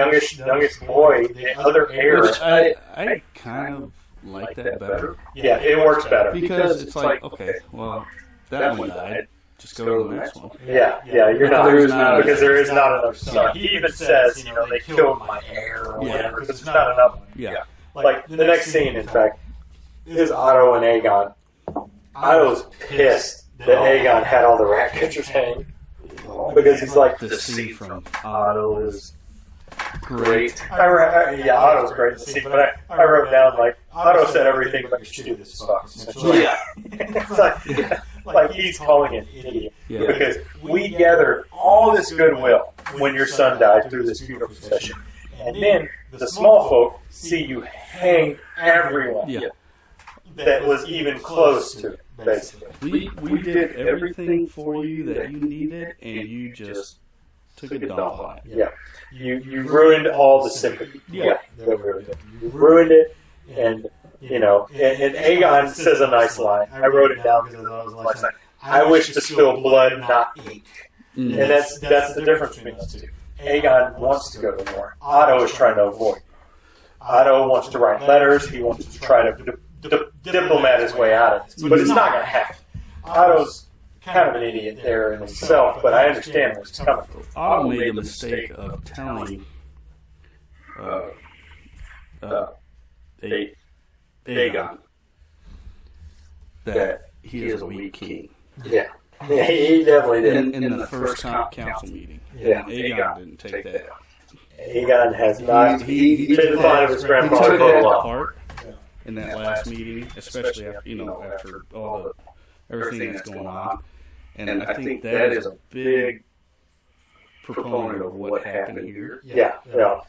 youngest boy, the other heir. Which I kind of like that better. Yeah, it works better. Because it's like, okay, well, that one died. Just go to the next one. Yeah, you're not. Because there is not another son. He even says, they killed my heir or whatever, because there's not enough. Yeah. Like, the next scene, in fact, is Otto and Aegon. Otto's pissed that Aegon had all the rat catchers hanging. Because he's like, the scene from Otto is great. Otto's great in the scene, but I wrote down, like, Otto said everything but you're stupid as fuck. Yeah. It's like he's calling an idiot. Yeah. Because we gathered all this goodwill when your son died through this funeral procession. And then the small folk see you hang everyone that was even close to it, basically. We did everything for you that you needed, and you just took a dump on it. Yeah. You ruined all the sympathy. Yeah. You ruined it, and, and Aegon says a nice line. I wrote it down because I was like, I wish to spill blood, not ink. And that's the difference between us two. Aegon wants to go to war. Otto is trying to avoid. Otto wants to write letters. He wants to try to diplomat his way out of it. But it's not going to happen. Otto's kind of an idiot there in himself, but I understand where it's coming from. Otto made the mistake of telling Aegon that he is a weak king. Yeah. He definitely did. In the first council meeting. Yeah. Aegon didn't take that. Aegon has not. He been the fine of his grandfather took for a that while. apart in that last meeting, especially after all everything that's going on. And I think that is a big proponent of what happened here. Yeah.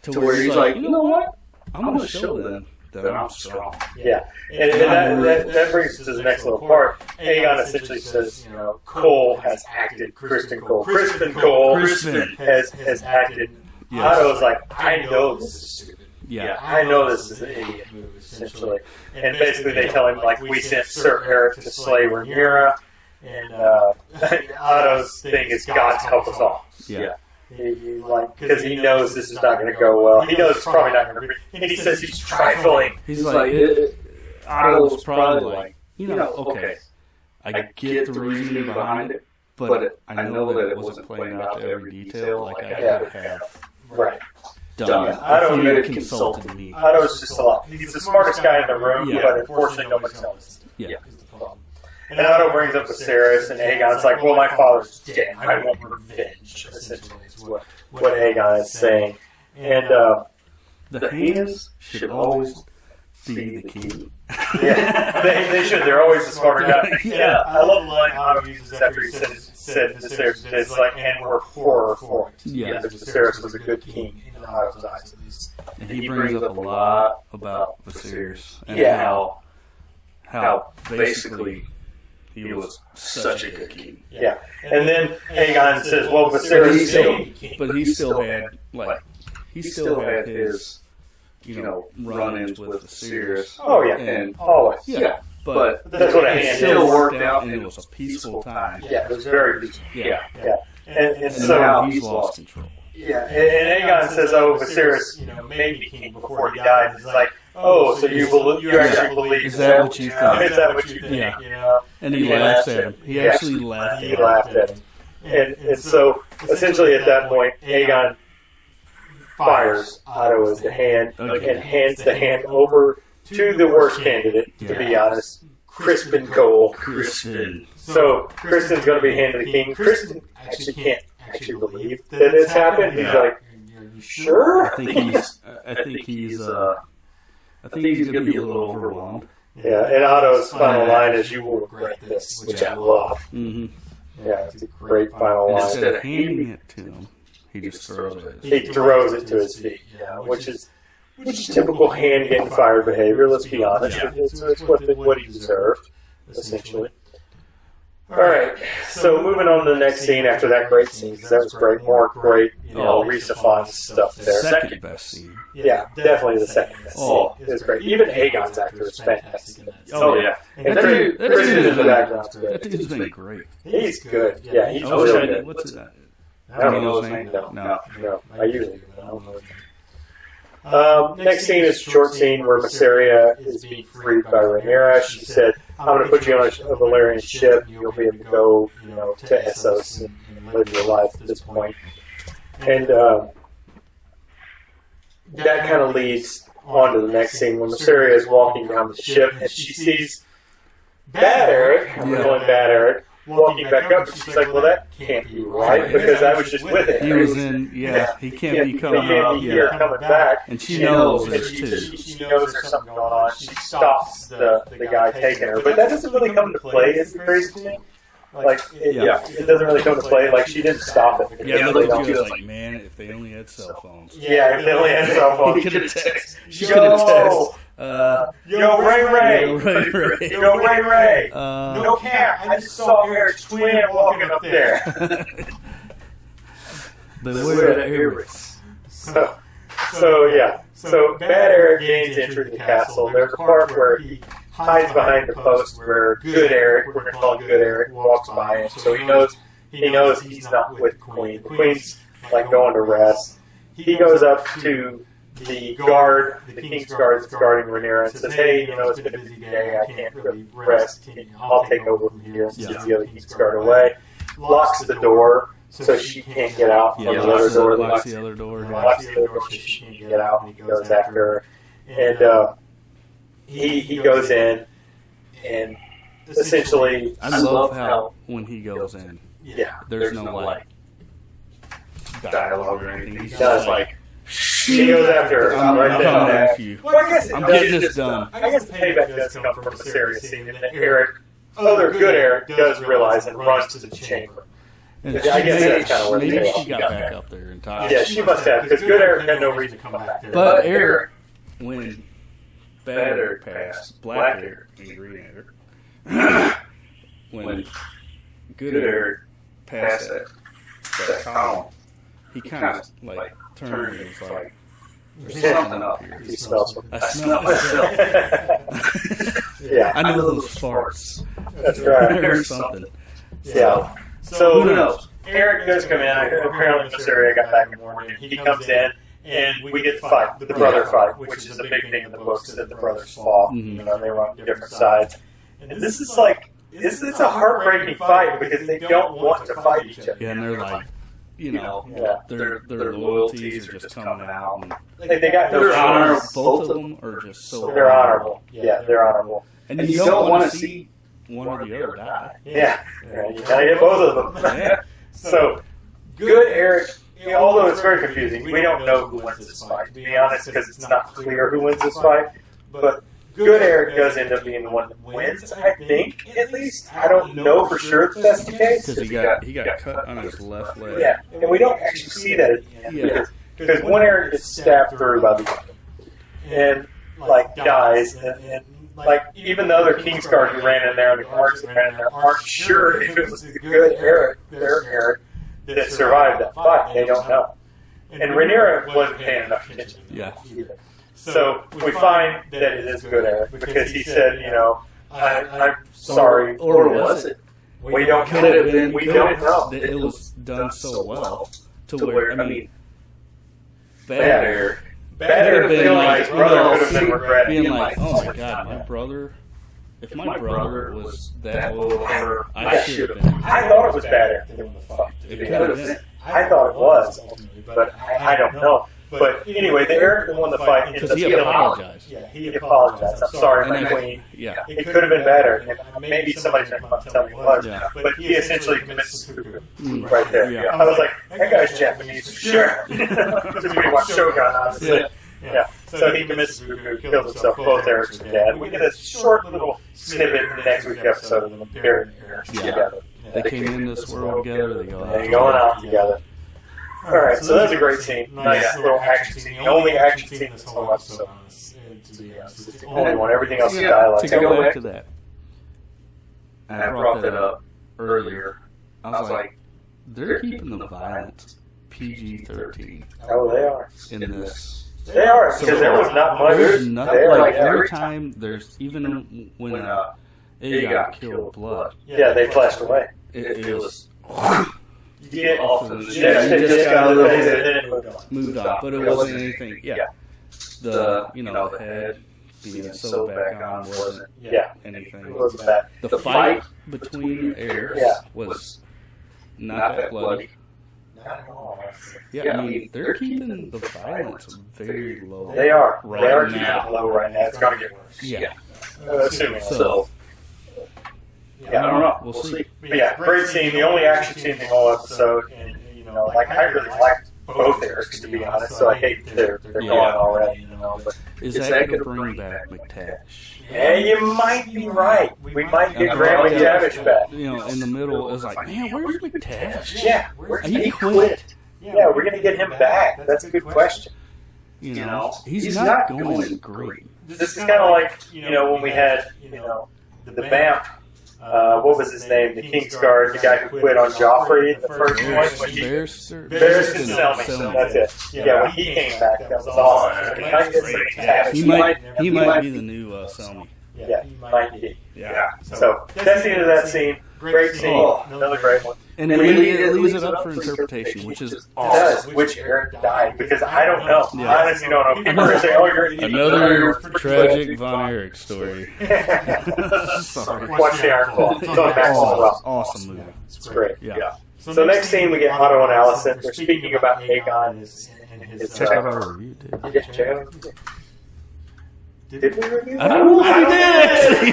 To where he's like, you know what? I'm going to show them that I'm strong. Yeah. And that brings us to the next little part. Aegon essentially says, Cole has acted. Crispin Cole has acted. Yes. Otto's like, I know this is stupid. Yeah. I know this is an idiot move, essentially. And basically they tell him, like, we sent Sir Eric to slay Rhaenyra, and Otto's thing is God help us all. Yeah. Because he knows this is not going to go well. He knows it's probably not going to be. And he says he's trifling. He's like, Otto's probably like, okay, I get the reasoning behind it, but I know that it wasn't playing out to every detail like I could have done. Otto If you consulted me. Otto's just a lot. He's the smartest guy in the room, but unfortunately nobody knows. Yeah. And Otto brings up Viserys, and Aegon's like, well, my father's dead. I want revenge, essentially, is what Aegon is saying. And the hands should always be the king. Yeah, they should. They're always the smarter guy. Yeah, I love the line Otto uses after he said Viserys. It's like, and we're poorer for it. Yeah. Viserys was a good king in Otto's eyes, at least. And he brings up a lot about Viserys and how basically he was such a good king. Yeah. And then Aegon says, well, Viserys but he still had, like, he still had his, run-ins with the Sears. Oh yeah, and always. Yeah, but that's what a it hand still is. worked out, and it was a peaceful time. Yeah, it was very peaceful. Yeah. And And so now he's lost control. yeah, and Aegon says, "Oh, Viserys, made me king before he died." It's like, "Oh, so you actually believe Is that what you think? Is that what you think? Yeah. And he laughs at him. He actually laughed at He him. laughed at him. And so essentially at that point, Aegon fires Otto as the hand and hands the hand over to the worst candidate, to be honest, Crispin Cole. Crispin. So Kristen's going to be handed the king. Kristen actually can't actually believe that it's happened. He's like, you sure? I think he's going to be a little overwhelmed. Yeah, and Otto's final line is, "You will regret this," which I love. Mm-hmm. Yeah, it's a great final line. Instead of handing it to him, he just throws it. He throws it to his feet, which is typical hand getting fired behavior. Let's be honest, it's what he deserved, essentially. All right, so moving on to the next scene after that great scene, because that was great, more great, Rhys Ifans stuff The there. second best scene. Yeah, definitely the second best scene. It was great. Even Aegon's actor is fantastic. Oh, yeah. And That dude- that Kristen dude in the is- background's That good. dude's been great. He's good. Yeah, he's Oh, really good. what's that? I don't know his name. No. I usually do. I don't know his name. Next scene is a short scene where Mysaria is being freed by Rhaenyra. She said, "I'm going to put you on a Valyrian ship. You'll be able to go, to Essos and live your life at this point." And that kind of leads on to the next scene when Mysaria is walking down the ship and she sees Bad Eric, Bad Eric, walking back up, and she's like, "Well, that can't be right, because I was just with him." He was in, he can't be coming up. here coming back. And she knows and this she, too. she knows there's something going on. She stops the guy taking her. But that doesn't really come into play, is crazy to me. It doesn't really come into play. Like, she didn't stop it. Yeah, They look don't at do you it. like, man, if they only had cell phones. Yeah, if they only had cell phones. He could have texted. She could have texted. Yo, Ray. Yo, Ray. Yo, Ray. No No cap. I just saw Eric's twin walking up there. But where the Erics? So Bad Eric gains entry to the castle. There's a part where he hides behind the post where Good Eric, we're going to call him Good Eric, walks by him. So he knows he's not with the Queen. The Queen's like going to rest. He goes up to the guard, the King's guard that's guarding Rhaenyra, and says, "Hey, it's been a busy day. I can't really rest. I'll take over from here and keep the other King's guard away." Locks the door so she can't get out from the other door. Locks the other door. Locks the other door so she can't get out, and he goes after her. And he goes in, and essentially, I love how when he goes in, yeah, there's no like dialogue or anything. He's He just does, like, he goes after her I'm right coming there. after you. Well, I guess I'm getting this done. I guess the payback does come from a serious scene, and that Eric, Good Eric, does realize and runs to the chamber. And I guess that's kind of where maybe they she got back up there in time. Yeah, she must have, because Good Eric had no reason to come back there. But Eric, when Bad Eric passed, Black Eric and Green Eric, when Good Eric passed that column, he kind of like turned and was like, "There's something up here." He smells them. I smell myself. Yeah, I know those farts. that's right. There's something. Yeah. So Who knows? Eric does come in. Apparently, Mysaria got back in the morning. He comes in, and we get the fight, the brother fight, which is a big thing in the books that the brothers fought. Mhm. They were on different sides. And this is like, it's a heartbreaking fight because they don't want to fight each other. Yeah, and they're like, Yeah. their loyalties are just coming out. And They got no honor. both of them are just so They're honorable. Yeah, they're honorable. And you don't want to see one or the other die. Yeah, you gotta get both of them. Yeah. So, Good Eric, although it's very confusing, we don't know who wins this fight, to be honest, because it's not clear who wins this fight. But Good Eric does end up being the one that wins, I think, at least. I don't know for sure if that's the case. Because he got cut on his left leg. Yeah, and we don't actually see that at the end. Yeah. Because one Eric gets stabbed through by the other. And, dies. And even the other Kingsguard who ran in there and the guards that ran in there aren't sure if it was the Good Eric, their Eric, that survived that fight. They don't know. And Rhaenyra wasn't paying enough attention. Yeah. Either. So we find that it is good, Eric, because he said, I'm sorry, or was it? We don't Could it have been? We don't know. It was done so well to where, I mean, Bad Eric. Better feeling like his brother could have been regretting. Being like, oh my God, my brother. If my brother was that over, I should have been. I thought it was bad Eric doing the fuck. It could have been. I thought it was, but I don't know. But anyway, the Eric that won the fight Because he apologized. Yeah, he apologized. I'm sorry, my queen. Yeah. It could have been better. And maybe somebody's going to tell me it was. Yeah. But he essentially commits seppuku Mm. right there. Yeah. I was like, that guy's Japanese. Sure. Because we watch Shogun, obviously. Yeah. So he commits seppuku, kills himself. Both Erics are dead. We get a short little snippet in the next week's episode of them burying Erics together. They came in this world together. They go out. They're going out together. All right, so that's a great scene. Nice little action scene. The only action scene in this whole episode. To be honest, it's the only one. Everything else is dialogue. To go back to that, and I brought that up earlier. I was like, they're keeping the violence PG-13 Oh, they are. in this. They are, because there was not much. There's nothing. They're Like every every time, there's even when it got killed, blood. Yeah, they flashed away. It was. You get off off of the the- just got a little bit and then it moved on. Moved on, but it wasn't anything. Yeah, the the head being sewed back on wasn't Yeah, anything. it wasn't bad. The fight between heirs Yeah. was not that bloody. Not at all. Yeah, I mean they're keeping the violence very low. They are. Right They are keeping now. it low right now. It's going to get worse. Yeah, Assuming so. so Yeah, I don't know. we'll see. But yeah, great scene. The only action scene in the whole episode. And, like, I really liked both Erics, to be honest. So I hate they're gone already, But Is that going to bring back McTavish? yeah, you might be right. We might get Graham McTavish back. In the middle, it was like, man, where's McTavish? Yeah, He quit. Yeah, we're going to get him back. That's a good question. He's not going green. This is kind of like, when we had, the Vamp. What was his name? The Kingsguard, the guy who quit on Joffrey in the first one. Barristan Selmy. That's it. Yeah, when he came back, that was awesome. We might get some McTavish. He might be the new Selmy. Yeah, he might be. Yeah. So that's the end of that scene. Great scene. Another great one. And it leaves it up for interpretation, which is It does. Which Eric died? Because I don't know. Yeah. I honestly don't know. People are saying, "Oh, you're another tragic Von Erich story. Sorry. Watch the Iron Claw. It's on Maxwell Rock. Awesome movie. It's great. Yeah. So next scene, we get Otto and Allison. They're speaking about Aegon and his. Check out our review, dude. Yeah, check out our review. Did we review I don't know if we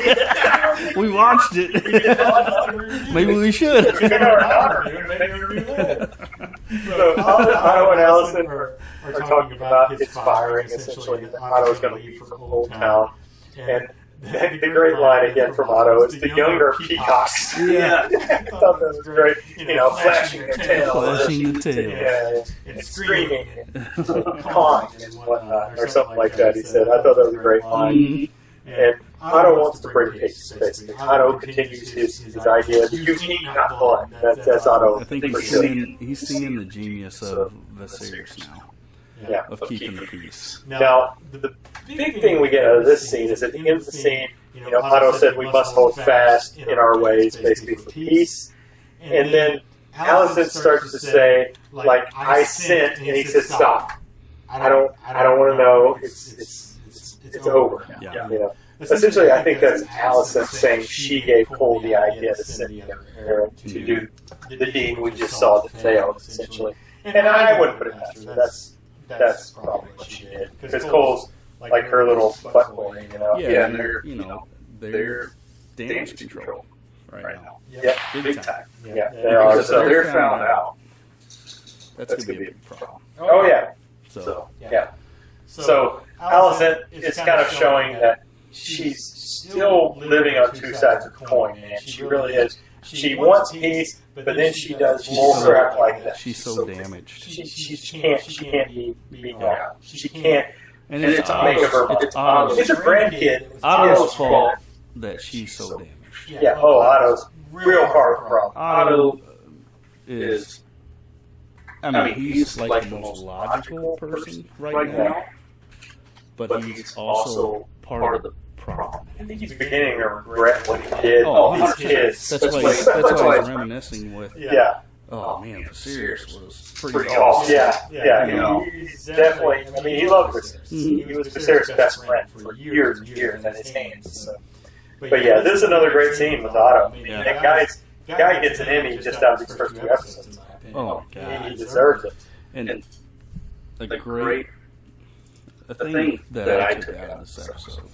did, actually. We watched it. Maybe we should. So Otto and Allison are talking about his firing, essentially, that Otto's going to leave for Old Town. And the great line again from Otto is the younger peacocks. Yeah. I thought that was great. Flashing their tail. Flashing the tail. Yeah, and screaming and cawing and whatnot, or something like that, he said. I thought that was a great line. And Otto wants to bring peace, basically. Otto continues his idea. You eat, not blood. That's Otto. I think he's seeing the genius of Viserys now. Yeah. Of keeping the peace. Now, the big thing we get out of this scene is at the end of the scene, Otto said we must hold fast in our ways, basically for peace. And then Allison starts to say, like, I sent, and he says, stop. I don't want to know. It's over. Yeah. Essentially, I think that's Allison saying she gave Cole the idea to send Aaron to do the deed we just saw that failed, essentially. And I wouldn't put it past her. That's probably what she did. Because Cole's like her little butt boy, Yeah, and they're damage control right now. Yeah, Big time. Yeah, they are. So they're found out. That's going to be a big problem. Oh, yeah. So, yeah. So Allison is kind of showing that she's still living on two sides of the coin, man. She really is. She wants peace, but then she does more crap like that. She's so damaged. She can't be beaten down. She can't. And it's make of her mind. It's her grandkid. Otto's fault that she's so damaged. Yeah. Oh, Otto's real hard problem. Otto is. I mean, he's like the most logical person right now, but he's also part of the problem. I think he's beginning to regret what he did. Oh, His kids. That's why he's reminiscing with. Yeah. Oh man, Viserys was Pretty awesome. Yeah. He's definitely. I mean, he loved Viserys. He was Viserys' best friend for years and years at his hands. So. But yeah, this is another great scene with Otto. Yeah. That guy gets an Emmy just out of these first 2 episodes. Oh god, He deserves it. and a great thing that I took out of this episode,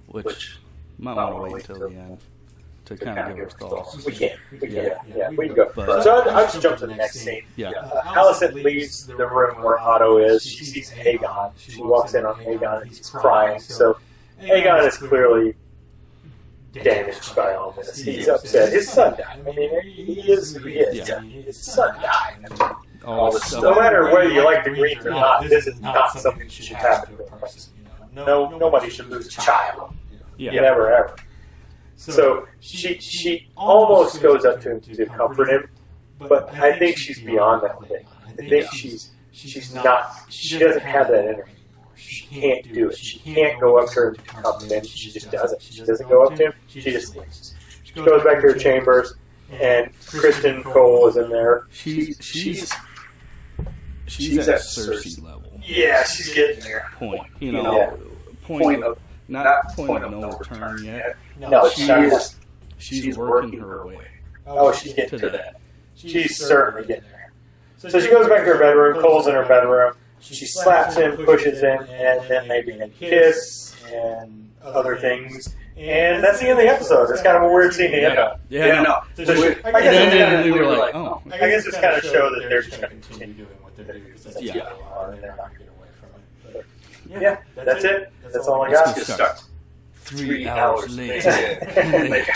which might want to wait until the end to kind of give our thoughts. We can. Yeah, we can go. But- So I'll just jump to the next scene. Yeah. Alicent leaves the room where Otto is. She sees Aegon. She walks in on Aegon and he's crying. So Aegon is clearly damaged by all this. He's upset. His son died. I mean, he is who he is. Yeah. His son died. I mean, All this stuff. no matter whether you like the Greens or not, this is not something that should happen to a person. Nobody should lose a child. Yeah. Never ever. So she almost goes up to him to comfort him, but I think she's beyond that thing. I think she's not. She doesn't have that energy. She can't do it. She can't go up to him to comfort him. She just doesn't. She doesn't go up to him. She just leaves. She goes back to her chambers, and Kristen Cole is in there. She's at Cersei level. Yeah, she's getting there. Point. Yeah. Point of not point of no return yet. No, She's working her way Oh, she's getting to to that. that. She's certainly getting there. So she goes back to her bedroom. Cole's in her bedroom. She slaps him, pushes him, and then they begin to kiss and other things. And that's the end of the episode. It's kind of a weird scene to end on. Yeah, no. So I guess we were like, oh. I guess it's kind of show that they're just going to continue doing what they're doing because that's Yeah. what they are, and they're not going to get away from it. But yeah, that's it. That's all I got. Let's start. 3 hours later,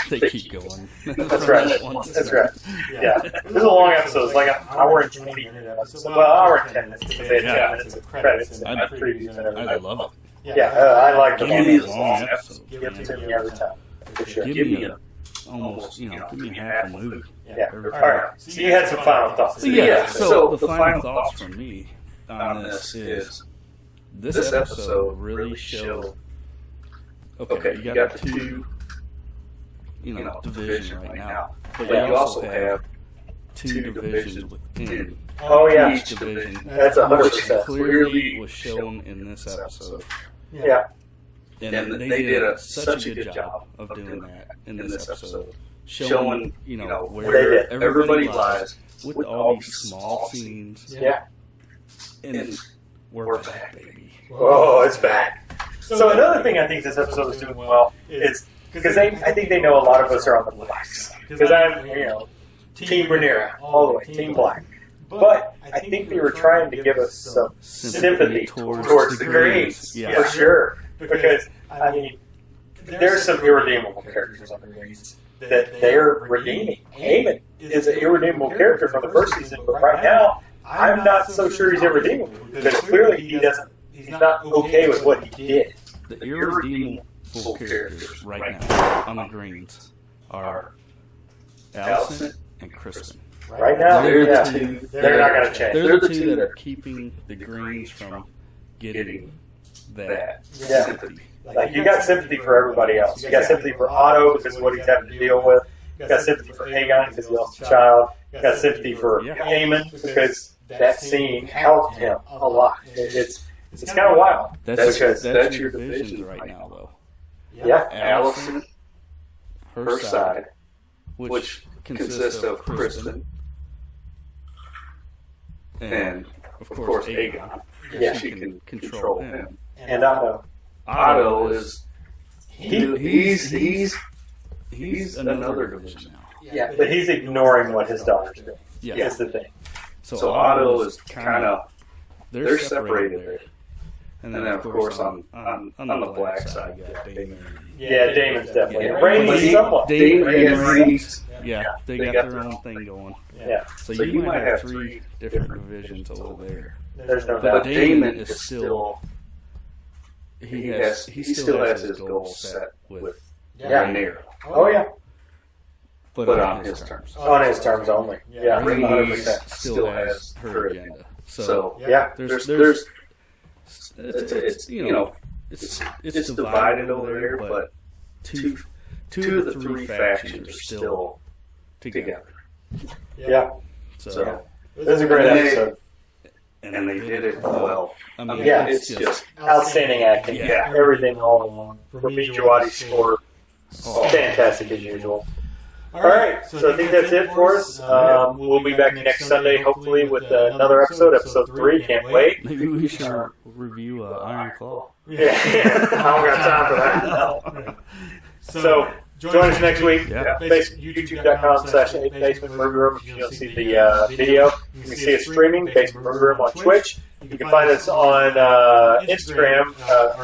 they keep going. That's right. That's right. Yeah. This is a long episode. It's like an hour and 20 minutes. Well, an hour and 10 minutes because they had 10 minutes of credits and previews and everything. I love it. Yeah, I like the Give me a long long episodes. episode. Give it to me every time. For sure. Give me almost, give me half a movie. Yeah. All right. So you had some final thoughts. So the final thoughts from me on this is this episode really showed. Okay, you got the two, division right now, but you also have two divisions within Oh yeah. each division. That's 100%. Clearly was shown in this episode. Yeah. And they did such a good job of doing that in this episode. Showing, where everybody lies with all these small scenes. Yeah. And we're back, baby. Oh, it's back. So another thing I think this episode is doing well is because I think they know a lot of us are on the black side. Because I'm, Team Rhaenyra, all the way, Team Black. But I think they were trying to give us some sympathy towards the Greens, for sure. Because, I mean, there's some irredeemable characters on the Greens that they're redeeming. Aemon is an irredeemable character from the first season, but right now, I'm not so sure he's irredeemable. Because clearly he's not okay with what he did. The irredeemable characters right now on the Greens are Alicent and Kristen. Right now, they're the two. They're not going to change. They're the two that are keeping the Greens from getting that sympathy. Like, you got sympathy for everybody else. You got sympathy for Otto because of what he's having to deal with. You got sympathy for Aegon because he lost a child. You got sympathy for Aemon because that scene helped him a lot. It's kind of wild. That's your divisions right now, though. Yeah. Alicent, her side, which consists of Kristen, and of course Aegon. Yeah. She can control him. And Otto. Otto is He's another division now. Yeah, but he's ignoring what his daughter's doing. Yeah. That's the thing. So Otto is kind of they're separated there. And then of course on the black side, you got Daemon. Yeah, Daemon's definitely. Rhaenys somewhat. Daemon and Rhaenys, they got their own thing going. Yeah. So you might have 3 different divisions over there. There's no But doubt. Daemon is still he still has his goal set with Rhaenyra. Oh yeah. but on his terms. On his terms only. Yeah, Ringy 100%. still has her agenda. So Yeah. there's it's it's divided over there, but two of the three factions are still together. Yeah. So It was a great episode. and they did it well. I mean, Yeah. it's just Outstanding acting. Yeah. Everything all along. Ramin Djawadi's score, fantastic as usual. All right, so I think that's it for us. We'll be back next Sunday, hopefully, with another episode, episode 3. Can't wait. maybe we should review Iron Claw. Yeah, I don't got time for that. So, join us next week. Yeah. YouTube.com/Basement Movie Room. If you don't see the video, you can see us streaming. Basement Movie Room on Twitch. You can find us on Instagram,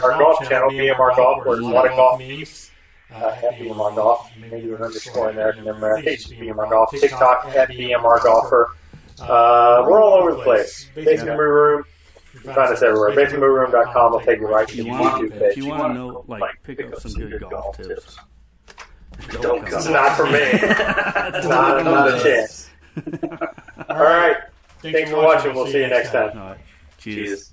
our golf channel, BMR Golf, where there's a lot of golf memes. At BMR Golf. Maybe an underscore in there. Remember, it's BMR Golf. TikTok at BMR Golfer. We're all over the place. Basement Movie Room. You can find us everywhere. BasementMovieRoom.com will take you right to the YouTube page. If you want to know, pick up some good golf tips. Don't come. It's not for me. Not a chance. All right. Thanks for watching. We'll see you next time. All right. Cheers.